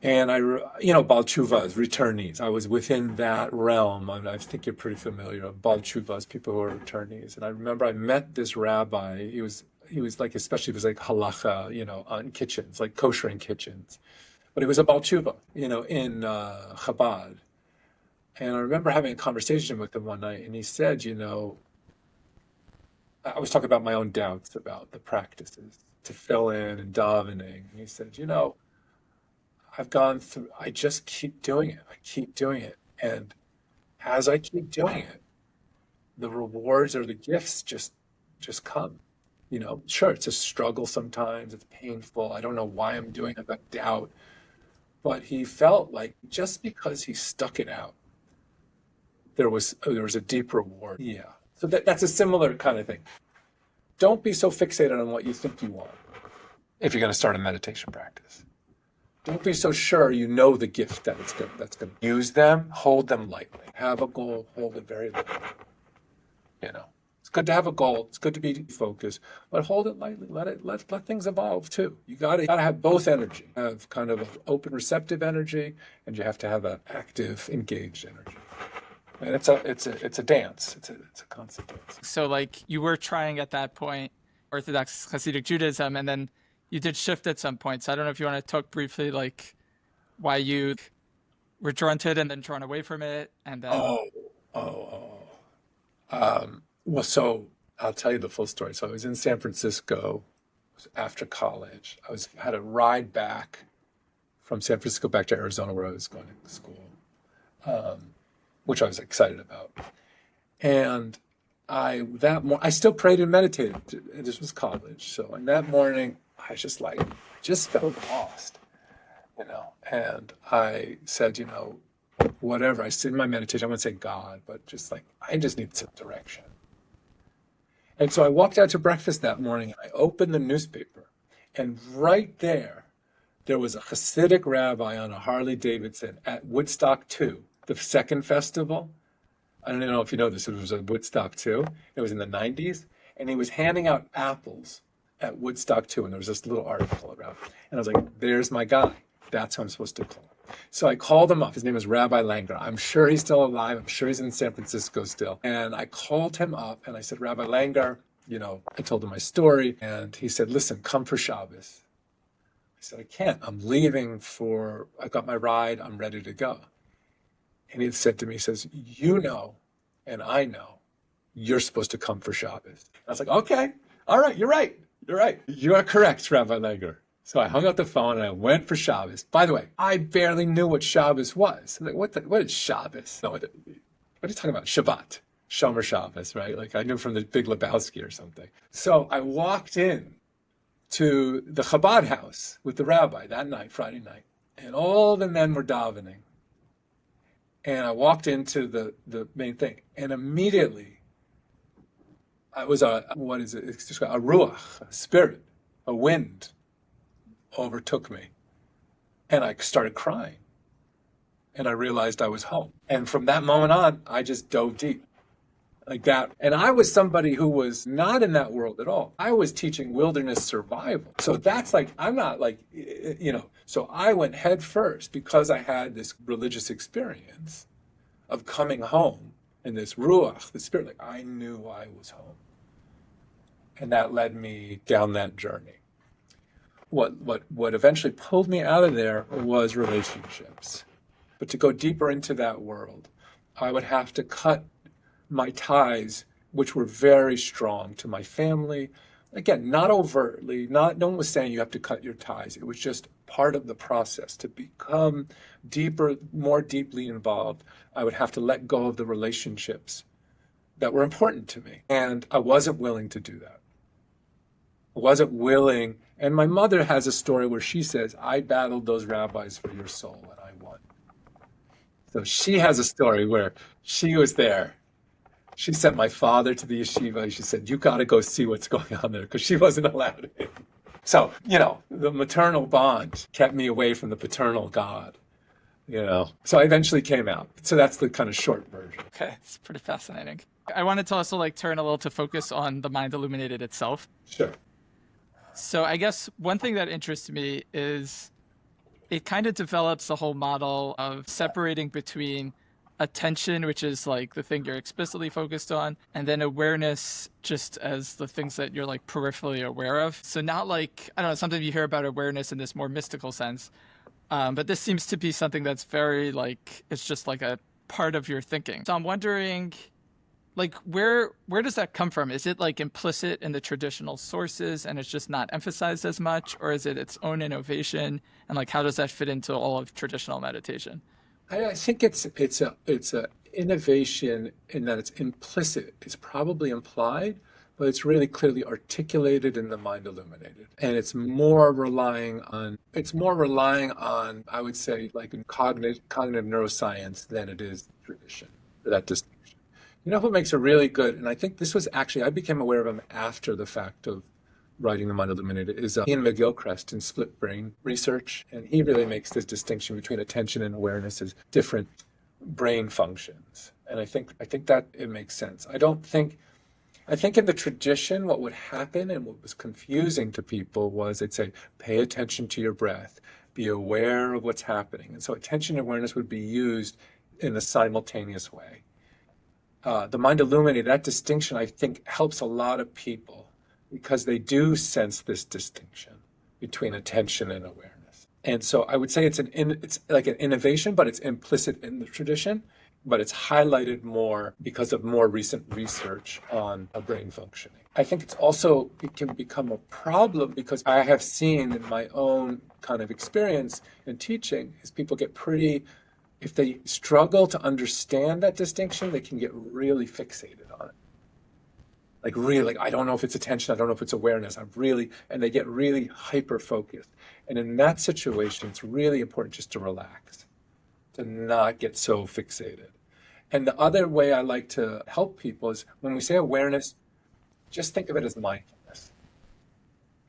And Baal Tshuvas, returnees. I was within that realm. I think you're pretty familiar with Baal Tshuvas, people who are returnees. And I remember I met this rabbi. He was like, especially, it was like halacha, on kitchens, like koshering kitchens. But he was a Baal Tshuva, in Chabad. And I remember having a conversation with him one night, and he said, I was talking about my own doubts about the practices to fill in and davening. And he said, I've gone through, I just keep doing it. I keep doing it. And as I keep doing it, the rewards or the gifts just come. Sure, it's a struggle sometimes, it's painful. I don't know why I'm doing it, I've got doubt. But he felt like just because he stuck it out, there was a deep reward. Yeah. So that's a similar kind of thing. Don't be so fixated on what you think you want if you're going to start a meditation practice. Don't be so sure you know the gift that's going to use them. Hold them lightly. Have a goal. Hold it very lightly. It's good to have a goal. It's good to be focused, but hold it lightly. Let things evolve too. You gotta have both energy. Have kind of an open, receptive energy, and you have to have an active, engaged energy. And it's a dance. It's a constant dance.
So like you were trying at that point Orthodox Hasidic Judaism, and then you did shift at some point. So I don't know if you want to talk briefly like why you were drawn to it and then drawn away from it, and then
Well, so I'll tell you the full story. So I was in San Francisco after college. Had a ride back from San Francisco back to Arizona, where I was going to school, which I was excited about. And I still prayed and meditated. This was college. So in that morning, I just felt lost, And I said, whatever. I said in my meditation, I wouldn't say God, but just like, I just need some direction. And so I walked out to breakfast that morning, and I opened the newspaper, and right there was a Hasidic rabbi on a Harley Davidson at Woodstock 2, the second festival. I don't know if you know this, it was at Woodstock 2. It was in the 90s, and he was handing out apples at Woodstock 2, and there was this little article around. And I was like, there's my guy. That's who I'm supposed to call. So I called him up. His name is Rabbi Langer. I'm sure he's still alive. I'm sure he's in San Francisco still. And I called him up and I said, Rabbi Langer, I told him my story. And he said, listen, come for Shabbos. I said, I can't. I'm leaving I got my ride. I'm ready to go. And he said to me, he says, and I know you're supposed to come for Shabbos. I was like, okay, all right, you're right. You're right. You are correct, Rabbi Langer. So I hung up the phone and I went for Shabbos. By the way, I barely knew what Shabbos was. I'm like, what is Shabbos? No, what are you talking about? Shabbat, Shomer Shabbos, right? Like I knew from the Big Lebowski or something. So I walked in to the Chabad house with the rabbi that night, Friday night, and all the men were davening. And I walked into the main thing, and immediately I was it's described, a ruach, a spirit, a wind overtook me, and I started crying, and I realized I was home. And from that moment on, I just dove deep like that. And I was somebody who was not in that world at all. I was teaching wilderness survival. So that's like, I'm not like, so I went head first because I had this religious experience of coming home and this ruach, the spirit, like I knew I was home. And that led me down that journey. What eventually pulled me out of there was relationships. But to go deeper into that world, I would have to cut my ties, which were very strong to my family. Again, not overtly, no one was saying you have to cut your ties. It was just part of the process. To become deeper, more deeply involved, I would have to let go of the relationships that were important to me. And I wasn't willing to do that. I wasn't willing. And my mother has a story where she says, I battled those rabbis for your soul and I won. So she has a story where she was there. She sent my father to the yeshiva. She said, you got to go see what's going on there because she wasn't allowed in. So, the maternal bond kept me away from the paternal God, So I eventually came out. So that's the kind of short version.
Okay, it's pretty fascinating. I wanted to also turn a little to focus on the Mind Illuminated itself.
Sure.
So I guess one thing that interests me is it kind of develops the whole model of separating between attention, which is the thing you're explicitly focused on, and then awareness just as the things that you're peripherally aware of. So not I don't know, sometimes you hear about awareness in this more mystical sense, but this seems to be something that's very it's just a part of your thinking. So I'm wondering, where does that come from? Is it implicit in the traditional sources and it's just not emphasized as much, or is it its own innovation? And how does that fit into all of traditional meditation?
I think it's a innovation in that it's implicit. It's probably implied, but it's really clearly articulated in the Mind Illuminated. And it's more relying on, I would say, in cognitive neuroscience than it is tradition, for that distinction. You know who makes a really good, and I think this was actually, I became aware of him after the fact of writing the Mind Illuminated, is Ian McGilchrist in split brain research. And he really makes this distinction between attention and awareness as different brain functions. And I think that it makes sense. I think in the tradition, what would happen and what was confusing to people was they'd say, pay attention to your breath, be aware of what's happening. And so attention and awareness would be used in a simultaneous way. The Mind Illuminated, that distinction, I think, helps a lot of people because they do sense this distinction between attention and awareness. And so I would say it's like an innovation, but it's implicit in the tradition, but it's highlighted more because of more recent research on brain functioning. I think it can become a problem because I have seen in my own kind of experience in teaching is people get if they struggle to understand that distinction, they can get really fixated on it. I don't know if it's attention, I don't know if it's awareness. And they get really hyper-focused. And in that situation, it's really important just to relax, to not get so fixated. And the other way I like to help people is when we say awareness, just think of it as mindfulness.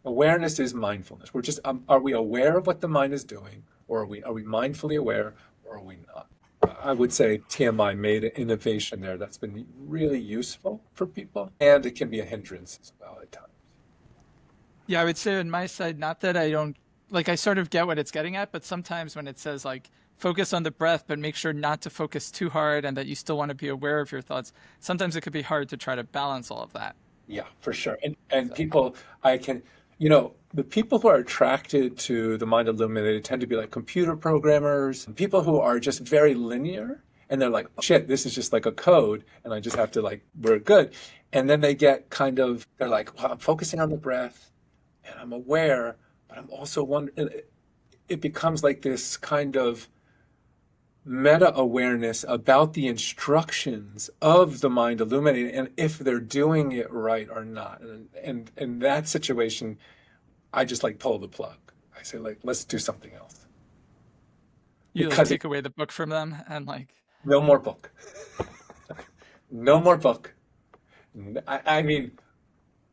Awareness is mindfulness. We're just, are we aware of what the mind is doing? Or are we mindfully aware? Or are we not? I would say TMI made an innovation there that's been really useful for people, and it can be a hindrance as well at times.
Yeah, I would say on my side, not that I don't, I sort of get what it's getting at, but sometimes when it says focus on the breath, but make sure not to focus too hard and that you still want to be aware of your thoughts, sometimes it could be hard to try to balance all of that.
Yeah, for sure. And people, the people who are attracted to the Mind Illuminated tend to be computer programmers, people who are just very linear, and they're like, oh, shit, this is just like a code, and I just have to we're good. And then they get they're like, well, I'm focusing on the breath, and I'm aware, but I'm also wondering, it becomes this kind of meta-awareness about the instructions of the Mind Illuminated and if they're doing it right or not. And in that situation, I just pull the plug. I say let's do something else.
You take away the book from them and
no more book. No more book. I mean,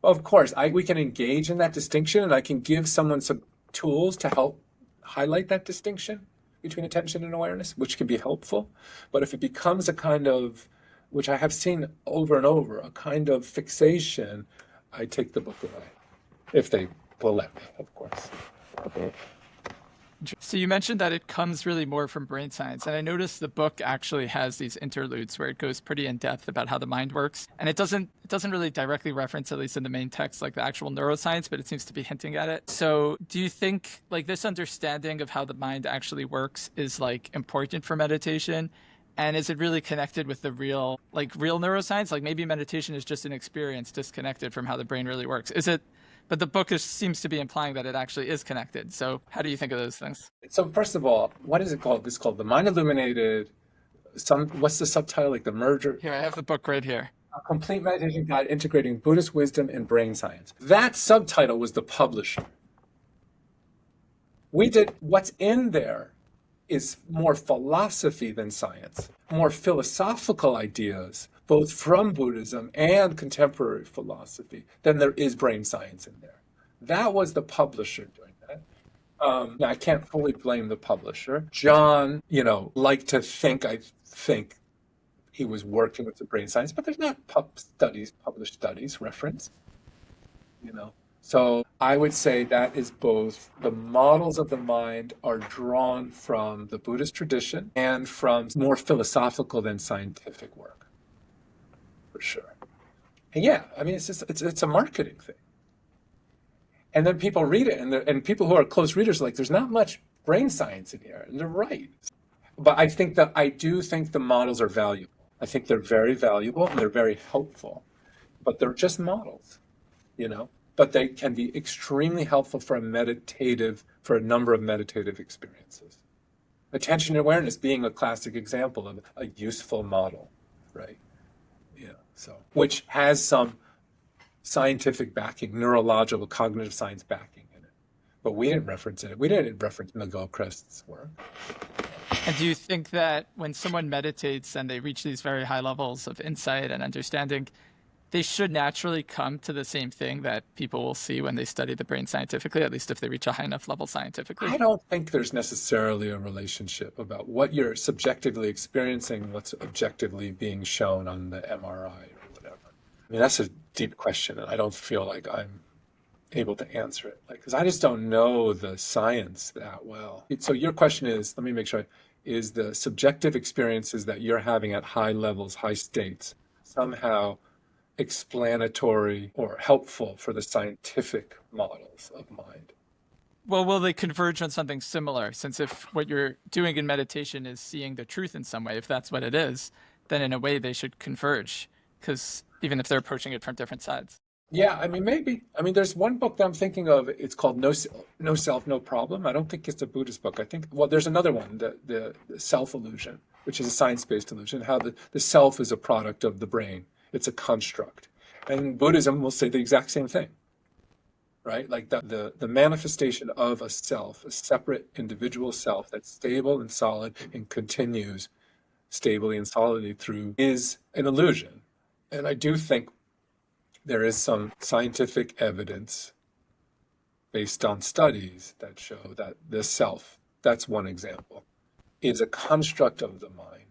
of course, we can engage in that distinction, and I can give someone some tools to help highlight that distinction between attention and awareness, which can be helpful. But if it becomes a kind of, which I have seen over and over, a kind of fixation, I take the book away. If they will let me, of course.
So you mentioned that it comes really more from brain science. And I noticed the book actually has these interludes where it goes pretty in depth about how the mind works. And it doesn't really directly reference, at least in the main text, the actual neuroscience, but it seems to be hinting at it. So do you think this understanding of how the mind actually works is important for meditation? And is it really connected with the real neuroscience? Maybe meditation is just an experience disconnected from how the brain really works. Is it? But the book seems to be implying that it actually is connected. So how do you think of those things?
So first of all, what is it called? It's called The Mind Illuminated. What's the subtitle? The merger?
Here, I have the book right here.
A Complete Meditation Guide Integrating Buddhist Wisdom and Brain Science. That subtitle was the publisher. What's in there is more philosophy than science, more philosophical ideas, both from Buddhism and contemporary philosophy, than there is brain science in there. That was the publisher doing that. Now I can't fully blame the publisher. John, liked to think, I think he was working with the brain science, but there's not published studies reference, you know. So I would say that is both the models of the mind are drawn from the Buddhist tradition and from more philosophical than scientific work, for sure. And yeah, I mean, it's a marketing thing. And then people read it, and people who are close readers are like, there's not much brain science in here, and they're right. But I do think the models are valuable. I think they're very valuable and they're very helpful, but they're just models, you know. But they can be extremely helpful for a number of meditative experiences. Attention and awareness being a classic example of a useful model, right? Yeah. So, which has some scientific backing, neurological, cognitive science backing in it. But we didn't reference it. We didn't reference McGilchrist's work.
And do you think that when someone meditates and they reach these very high levels of insight and understanding, they should naturally come to the same thing that people will see when they study the brain scientifically, at least if they reach a high enough level scientifically?
I don't think there's necessarily a relationship about what you're subjectively experiencing, what's objectively being shown on the MRI or whatever. I mean, that's a deep question, and I don't feel like I'm able to answer it, because I just don't know the science that well. So your question is, let me make sure, is the subjective experiences that you're having at high levels, high states, somehow explanatory or helpful for the scientific models of mind?
Well, will they converge on something similar? Since if what you're doing in meditation is seeing the truth in some way, if that's what it is, then in a way they should converge, because even if they're approaching it from different sides.
Yeah, I mean, maybe. I mean, there's one book that I'm thinking of. It's called No Self, No Problem. I don't think it's a Buddhist book. I think, well, there's another one, the self illusion, which is a science-based illusion, how the self is a product of the brain. It's a construct. And Buddhism will say the exact same thing, right? Like the manifestation of a self, a separate individual self that's stable and solid and continues stably and solidly through, is an illusion. And I do think there is some scientific evidence based on studies that show that the self, that's one example, is a construct of the mind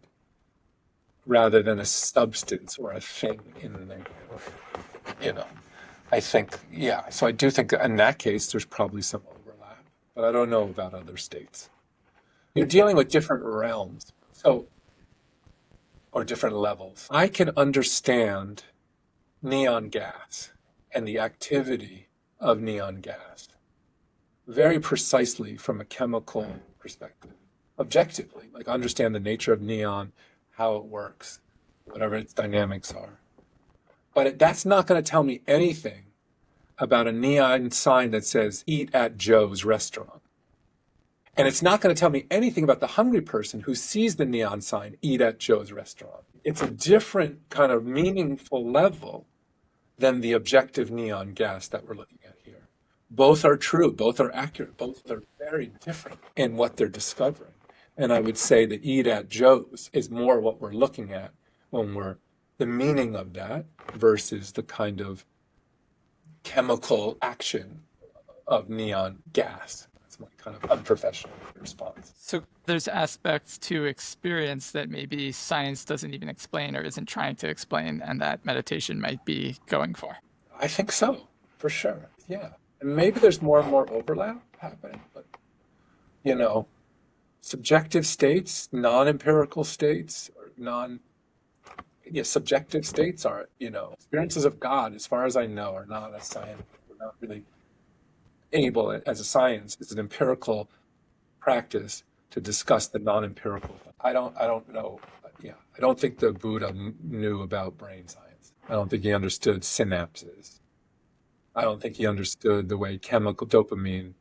rather than a substance or a thing in the, I think, yeah. So I do think in that case, there's probably some overlap, but I don't know about other states. You're dealing with different realms, or different levels. I can understand neon gas and the activity of neon gas very precisely from a chemical perspective, objectively, like understand the nature of neon, how it works, whatever its dynamics are. But that's not going to tell me anything about a neon sign that says eat at Joe's restaurant. And it's not going to tell me anything about the hungry person who sees the neon sign eat at Joe's restaurant. It's a different kind of meaningful level than the objective neon gas that we're looking at here. Both are true, both are accurate, both are very different in what they're discovering. And I would say that eat at Joe's is more what we're looking at when we're the meaning of that versus the kind of chemical action of neon gas. That's my kind of unprofessional response.
So there's aspects to experience that maybe science doesn't even explain or isn't trying to explain, and that meditation might be going for.
I think so, for sure. Yeah. And maybe there's more and more overlap happening, but, subjective states, non-empirical states, or subjective states are, experiences of God, as far as I know, are not a science. We're not really able, as a science, as an empirical practice, to discuss the non-empirical. I don't know. I don't think the Buddha knew about brain science. I don't think he understood synapses. I don't think he understood the way chemical dopamine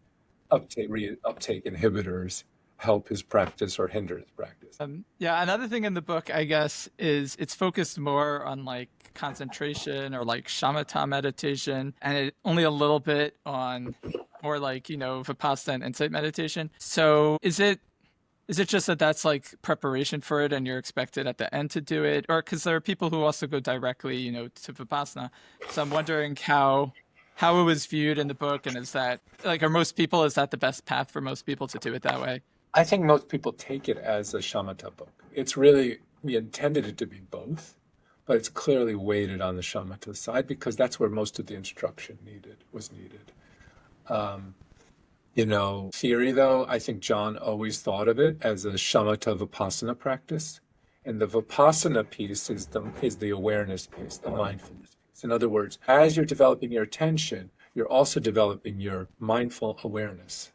uptake inhibitors help his practice or hinder his practice.
Another thing in the book, I guess, is it's focused more on like concentration or like shamatha meditation, and only a little bit on more like, Vipassana and insight meditation. So is it just that that's like preparation for it and you're expected at the end to do it? Or because there are people who also go directly, to Vipassana. So I'm wondering how how it was viewed in the book, and is that like, is that the best path for most people to do it that way?
I think most people take it as a shamatha book. It's really, we intended it to be both, but it's clearly weighted on the shamatha side because that's where most of the instruction was needed. Theory though, I think John always thought of it as a shamatha vipassana practice. And the vipassana piece is the awareness piece, the mindfulness piece. In other words, as you're developing your attention, you're also developing your mindful awareness.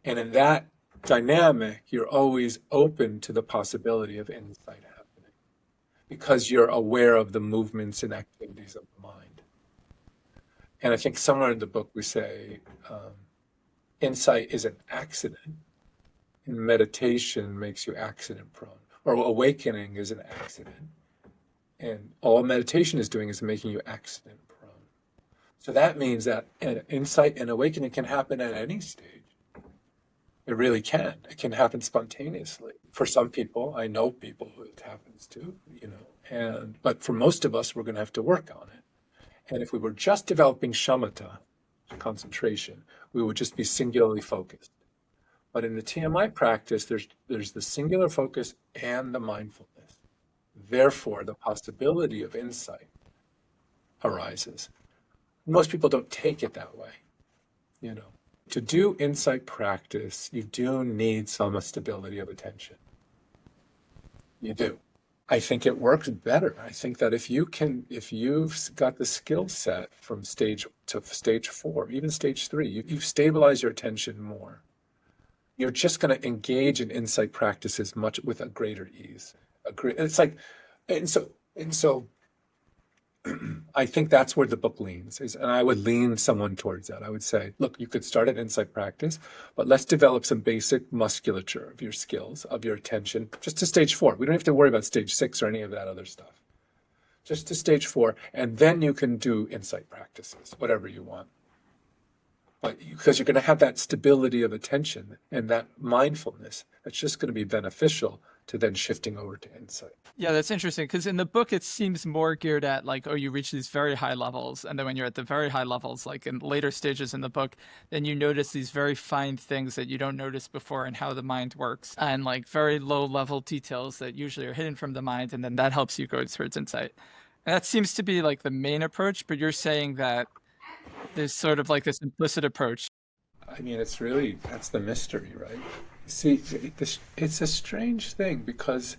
And in that dynamic, you're always open to the possibility of insight happening because you're aware of the movements and activities of the mind. And I think somewhere in the book we say insight is an accident, and meditation makes you accident prone, or awakening is an accident. And all meditation is doing is making you accident prone. So that means that insight and awakening can happen at any stage. It really can. It can happen spontaneously. For some people, I know people who it happens to, but for most of us, we're going to have to work on it. And if we were just developing shamatha, concentration, we would just be singularly focused. But in the TMI practice, there's the singular focus and the mindfulness. Therefore, the possibility of insight arises. Most people don't take it that way, To do insight practice, you do need some stability of attention. You do. I think it works better. I think that if you've got the skill set from stage 4, even stage 3, you've stabilized your attention more. You're just going to engage in insight practices with a greater ease. So I think that's where the book leans, and I would lean someone towards that. I would say, look, you could start an insight practice, but let's develop some basic musculature of your skills, of your attention, just to stage 4. We don't have to worry about stage 6 or any of that other stuff. Just to stage 4, and then you can do insight practices, whatever you want. But because you're going to have that stability of attention and that mindfulness, that's just going to be beneficial to then shifting over to insight.
Yeah, that's interesting because in the book it seems more geared at like, oh, you reach these very high levels, and then when you're at the very high levels, like in later stages in the book, then you notice these very fine things that you don't notice before and how the mind works, and like very low level details that usually are hidden from the mind, and then that helps you go towards insight. And that seems to be like the main approach, but you're saying that there's sort of like this implicit approach.
I mean, that's the mystery, right? See, it's a strange thing because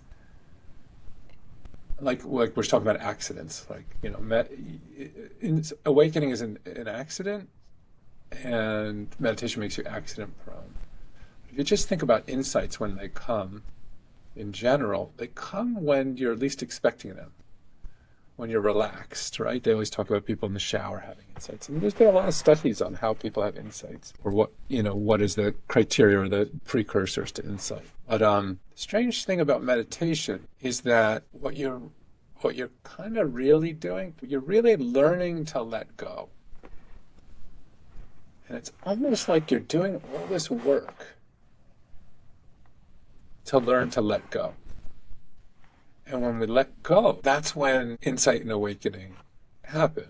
like we're talking about accidents, awakening is an accident, and meditation makes you accident prone. If you just think about insights when they come, in general, they come when you're least expecting them, when you're relaxed, right? They always talk about people in the shower having insights. And there's been a lot of studies on how people have insights, or what is the criteria or the precursors to insight. But the strange thing about meditation is that what you're kind of really doing, you're really learning to let go. And it's almost like you're doing all this work to learn to let go. And when we let go, that's when insight and awakening happen.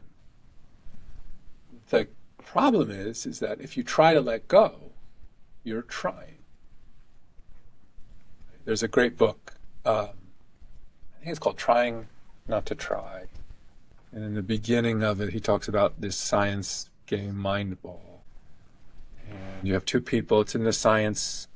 The problem is that if you try to let go, you're trying. There's a great book, I think it's called Trying Not to Try. And in the beginning of it, he talks about this science game, Mind Ball. And you have two people, it's in the science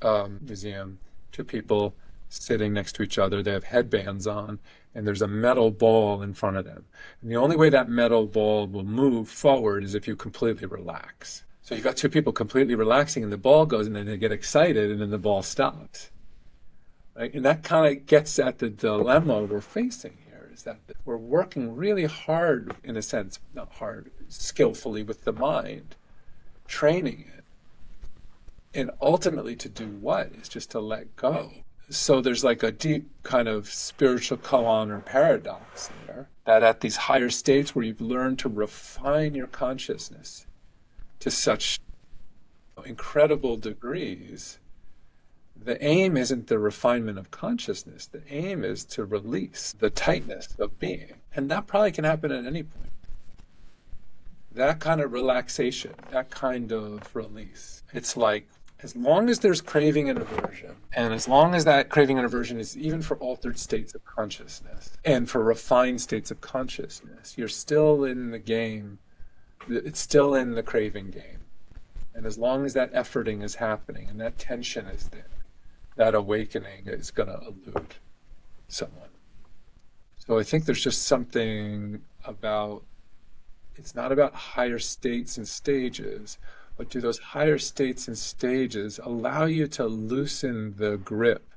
museum, two people sitting next to each other. They have headbands on, and there's a metal ball in front of them. And the only way that metal ball will move forward is if you completely relax. So you've got two people completely relaxing, and the ball goes, and then they get excited, and then the ball stops. Right? And that kind of gets at the dilemma we're facing here, is that we're working really hard, in a sense, not hard, skillfully with the mind, training it. And ultimately to do what? Is just to let go. So there's like a deep kind of spiritual koan or paradox there, that at these higher states where you've learned to refine your consciousness to such incredible degrees, the aim isn't the refinement of consciousness. The aim is to release the tightness of being. And that probably can happen at any point. that kind of relaxation, that kind of release. It's like, as long as there's craving and aversion, and as long as that craving and aversion is even for altered states of consciousness and for refined states of consciousness, you're still in the game. It's still in the craving game. And as long as that efforting is happening and that tension is there, that awakening is going to elude someone. So I think there's just something about, it's not about higher states and stages, but do those higher states and stages allow you to loosen the grip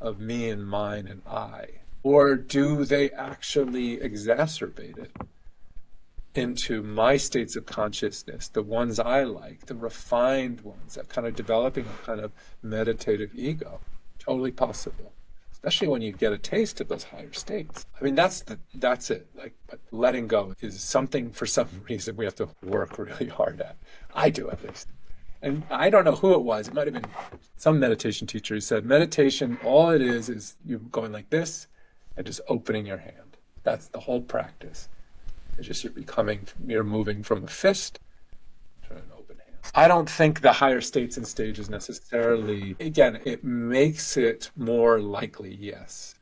of me and mine and I? Or do they actually exacerbate it into my states of consciousness, the ones I like, the refined ones, that kind of developing a kind of meditative ego? Totally possible, especially when you get a taste of those higher states. I mean, that's it. Like, but letting go is something, for some reason, we have to work really hard at. I do, at least. And I don't know who it was. It might have been some meditation teacher who said, meditation, all it is you going like this and just opening your hand. That's the whole practice. It's just you're moving from a fist to an open hand. I don't think the higher states and stages necessarily, again, it makes it more likely, yes,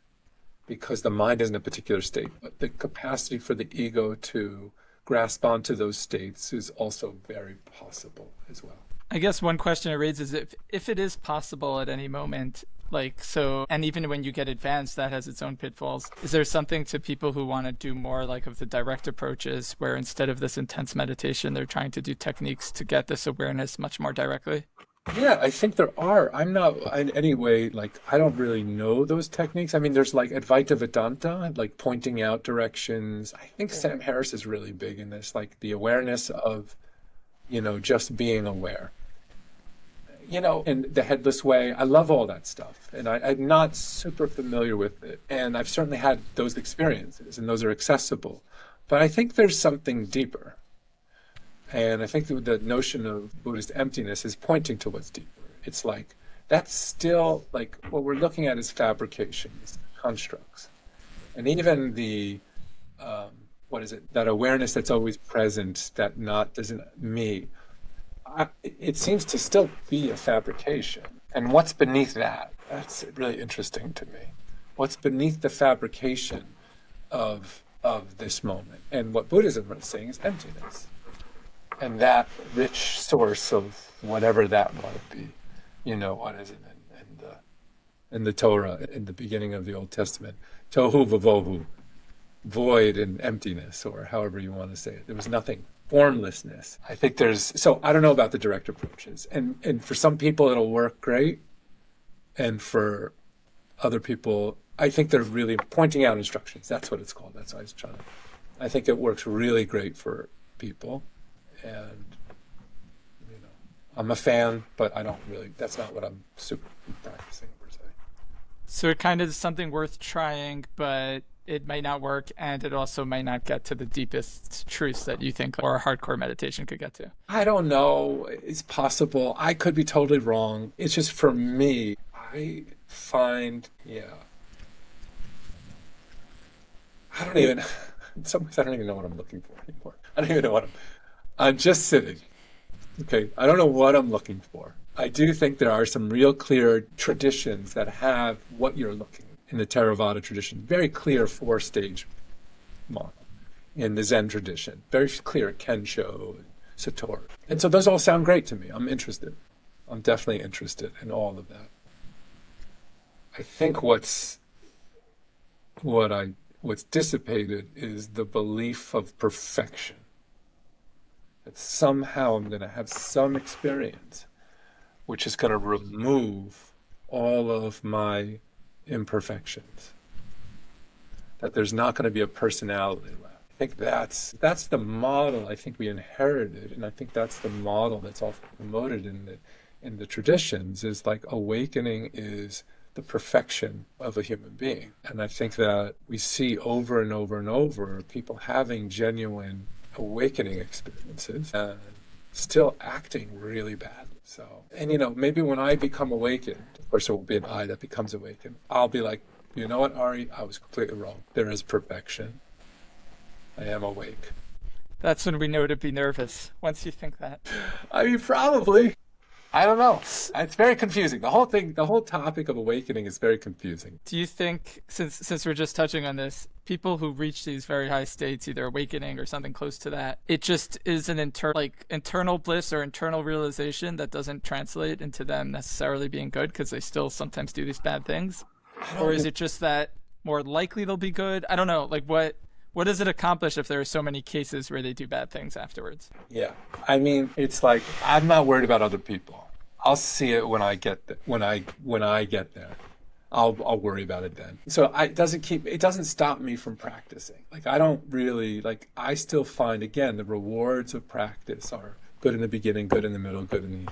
because the mind is in a particular state, but the capacity for the ego to grasp onto those states is also very possible as well.
I guess one question it raises is if it is possible at any moment, like, so, and even when you get advanced, that has its own pitfalls. Is there something to people who want to do more like of the direct approaches where instead of this intense meditation, they're trying to do techniques to get this awareness much more directly?
Yeah, I think there are. I'm not in any way, like, I don't really know those techniques. I mean, there's like Advaita Vedanta, like pointing out directions. I think Sam Harris is really big in this, like the awareness of, just being aware. In the headless way, I love all that stuff. And I'm not super familiar with it. And I've certainly had those experiences, and those are accessible. But I think there's something deeper. And I think the notion of Buddhist emptiness is pointing to what's deeper. It's like, that's still, like, what we're looking at is fabrications, constructs. And even the, that awareness that's always present, that not doesn't me, it seems to still be a fabrication. And what's beneath that? That's really interesting to me. What's beneath the fabrication of this moment? And what Buddhism is saying is emptiness. And that rich source of whatever that might be, what is it in the Torah, in the beginning of the Old Testament, tohu vavohu, void and emptiness, or however you want to say it. There was nothing. Formlessness. I think so I don't know about the direct approaches. And for some people it'll work great. And for other people, I think they're really pointing out instructions. That's what it's called. That's why I was trying to. I think it works really great for people. And, I'm a fan, but I don't really, that's not what I'm super practicing per se.
So it kind of is something worth trying, but it might not work, and it also might not get to the deepest truths that you think or a hardcore meditation could get to.
I don't know. It's possible. I could be totally wrong. It's just, for me, I find, in some ways I don't even know what I'm looking for anymore. I don't even know I'm just sitting. Okay, I don't know what I'm looking for. I do think there are some real clear traditions that have what you're looking in the Theravada tradition, very clear 4-stage model. In the Zen tradition, very clear Kensho and Satori. And so those all sound great to me. I'm interested. I'm definitely interested in all of that. I think what's dissipated is the belief of perfection. That somehow I'm going to have some experience which is going to remove all of my imperfections. That there's not going to be a personality left. I think that's the model I think we inherited, and I think that's the model that's often promoted in the traditions, is like awakening is the perfection of a human being. And I think that we see over and over and over people having genuine awakening experiences and still acting really badly. So, and maybe when I become awakened, of course there will be an I that becomes awakened, I'll be like, you know what, Ari, I was completely wrong. There is perfection. I am awake.
That's when we know to be nervous, once you think that.
I mean, probably. I don't know. It's very confusing. The whole thing, the whole topic of awakening is very confusing.
Do you think, since we're just touching on this, people who reach these very high states, either awakening or something close to that, it just is an internal bliss or internal realization that doesn't translate into them necessarily being good because they still sometimes do these bad things? Or is it just that more likely they'll be good? I don't know. Like what does it accomplish if there are so many cases where they do bad things afterwards?
Yeah. I mean, it's like I'm not worried about other people. I'll see it when I get when I get there. I'll worry about it then. So it doesn't stop me from practicing. Like I don't really I still find again the rewards of practice are good in the beginning, good in the middle, good in the end.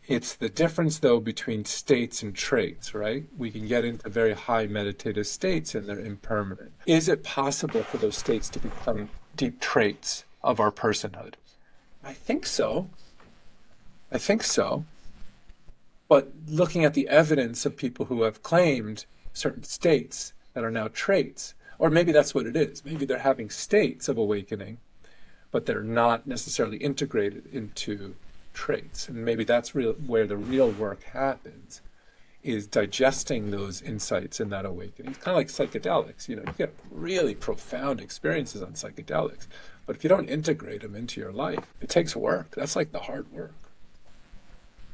It's the difference though between states and traits, right? We can get into very high meditative states and they're impermanent. Is it possible for those states to become deep traits of our personhood? I think so. But looking at the evidence of people who have claimed certain states that are now traits, or maybe that's what it is. Maybe they're having states of awakening, but they're not necessarily integrated into traits. And maybe that's where the real work happens, is digesting those insights in that awakening. It's kind of like psychedelics. You get really profound experiences on psychedelics. But if you don't integrate them into your life, it takes work. That's like the hard work.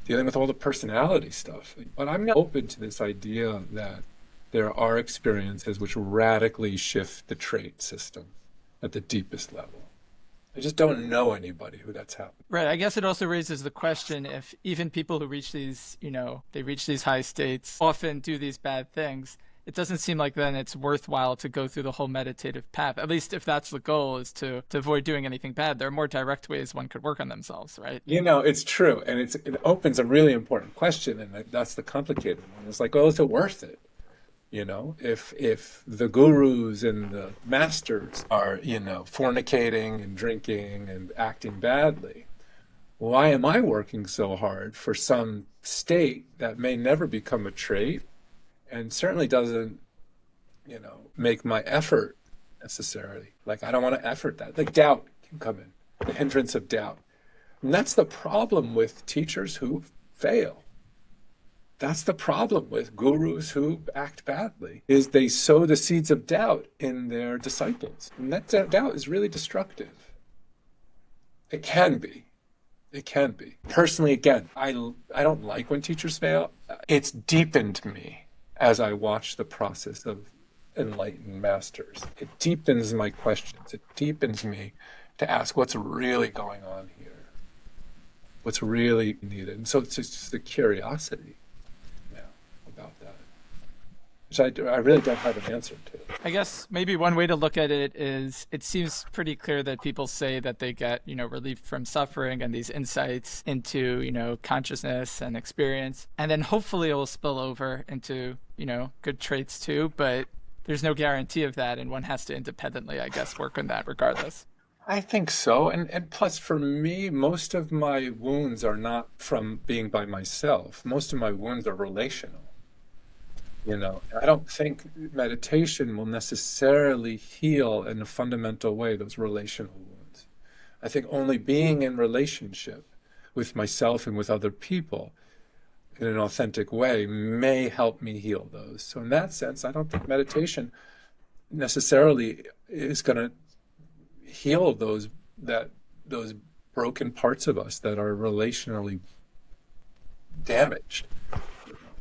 Dealing with all the personality stuff. But I'm not open to this idea that there are experiences which radically shift the trait system at the deepest level. I just don't know anybody who that's happened.
Right. I guess it also raises the question if even people who reach these, they reach these high states often do these bad things. It doesn't seem like then it's worthwhile to go through the whole meditative path. At least if that's the goal, is to avoid doing anything bad. There are more direct ways one could work on themselves, right?
It's true. And it opens a really important question. And that's the complicated one. It's like, well, is it worth it? If the gurus and the masters are, fornicating and drinking and acting badly, why am I working so hard for some state that may never become a trait? And certainly doesn't, make my effort necessarily. Like I don't want to effort that. Like doubt can come in, the hindrance of doubt. And that's the problem with teachers who fail. That's the problem with gurus who act badly, is they sow the seeds of doubt in their disciples. And that doubt is really destructive. It can be. It can be. Personally, again, I don't like when teachers fail. It's deepened me as I watch the process of enlightened masters. It deepens my questions. It deepens me to ask what's really going on here, what's really needed. And so it's just the curiosity about that, which I really don't have an answer to.
I guess maybe one way to look at it is it seems pretty clear that people say that they get, relief from suffering and these insights into, consciousness and experience. And then hopefully it will spill over into, good traits too. But there's no guarantee of that. And one has to independently, I guess, work on that regardless.
I think so. And plus for me, most of my wounds are not from being by myself. Most of my wounds are relational. I don't think meditation will necessarily heal in a fundamental way those relational wounds. I think only being in relationship with myself and with other people in an authentic way may help me heal those. So in that sense, I don't think meditation necessarily is going to heal those broken parts of us that are relationally damaged.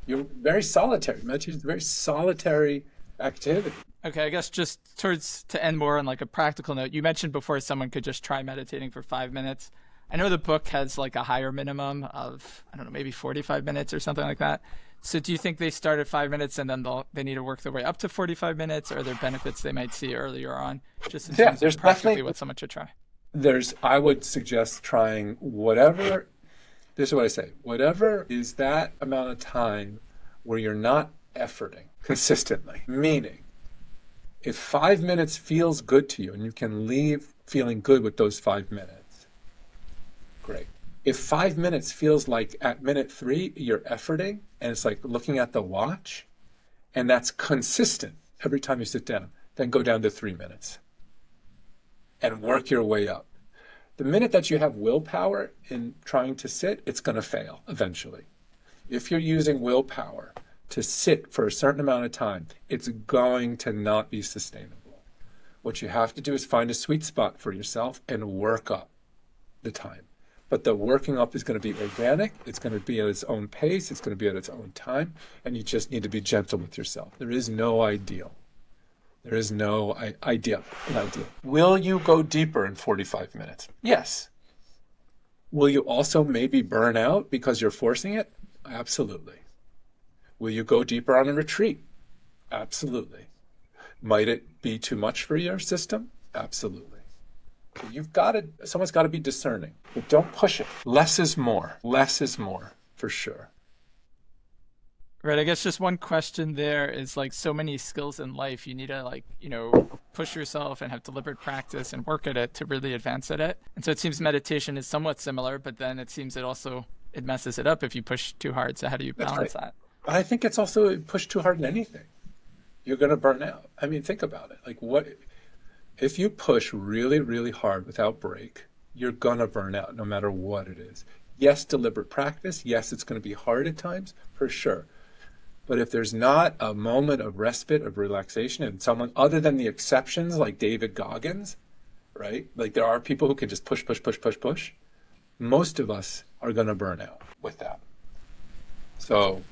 You're very solitary. Meditation is a very solitary activity.
Okay, I guess just to end more on like a practical note, you mentioned before someone could just try meditating for 5 minutes. I know the book has like a higher minimum of, I don't know, maybe 45 minutes or something like that. So do you think they start at 5 minutes and then they need to work their way up to 45 minutes? Or are there benefits they might see earlier on? Just in terms of practically what someone should try.
I would suggest trying whatever. This is what I say. Whatever is that amount of time where you're not efforting consistently. Meaning, if 5 minutes feels good to you and you can leave feeling good with those 5 minutes, great. If 5 minutes feels like at minute 3 you're efforting and it's like looking at the watch and that's consistent every time you sit down, then go down to 3 minutes. and work your way up. The minute that you have willpower in trying to sit, it's going to fail eventually. If you're using willpower to sit for a certain amount of time, it's going to not be sustainable. What you have to do is find a sweet spot for yourself and work up the time. But the working up is going to be organic. It's going to be at its own pace. It's going to be at its own time. And you just need to be gentle with yourself. There is no ideal. There is no idea. Will you go deeper in 45 minutes? Yes. Will you also maybe burn out because you're forcing it? Absolutely. Will you go deeper on a retreat? Absolutely. Might it be too much for your system? Absolutely. Someone's got to be discerning, but don't push it. Less is more. Less is more, for sure.
Right. I guess just one question there is like so many skills in life, you need to push yourself and have deliberate practice and work at it to really advance at it. And so it seems meditation is somewhat similar, but then it seems it messes it up if you push too hard. So how do you balance that?
I think it's also push too hard in anything. You're going to burn out. I mean, think about it. Like if you push really, really hard without break, you're going to burn out no matter what it is. Yes, deliberate practice. Yes, it's going to be hard at times, for sure. But if there's not a moment of respite, of relaxation, and someone other than the exceptions like David Goggins, right? Like there are people who can just push. Most of us are going to burn out with that. So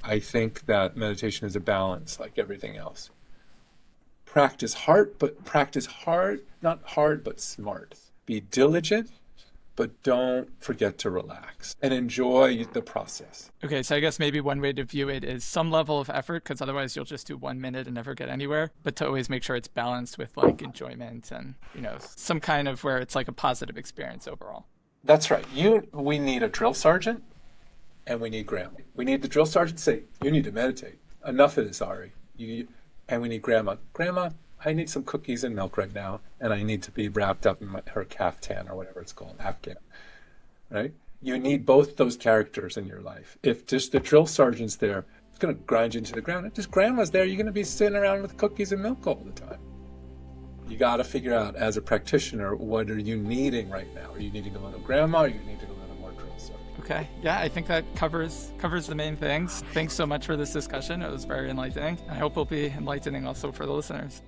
I think that meditation is a balance like everything else. Practice hard, not hard, but smart. Be diligent, but don't forget to relax and enjoy the process.
Okay, so I guess maybe one way to view it is some level of effort, because otherwise you'll just do 1 minute and never get anywhere, but to always make sure it's balanced with like enjoyment and, some kind of where it's like a positive experience overall.
That's right. We need a drill sergeant and we need grandma. We need the drill sergeant to say, you need to meditate. Enough of this, Ari. And we need grandma. Grandma, I need some cookies and milk right now, and I need to be wrapped up in her caftan or whatever it's called, Afghan, right? You need both those characters in your life. If just the drill sergeant's there, it's going to grind you into the ground. If just grandma's there, you're going to be sitting around with cookies and milk all the time. You got to figure out, as a practitioner, what are you needing right now? Are you needing a little grandma, or are you needing a little more drill sergeant?
Okay. Yeah, I think that covers the main things. Thanks so much for this discussion. It was very enlightening. I hope it'll be enlightening also for the listeners.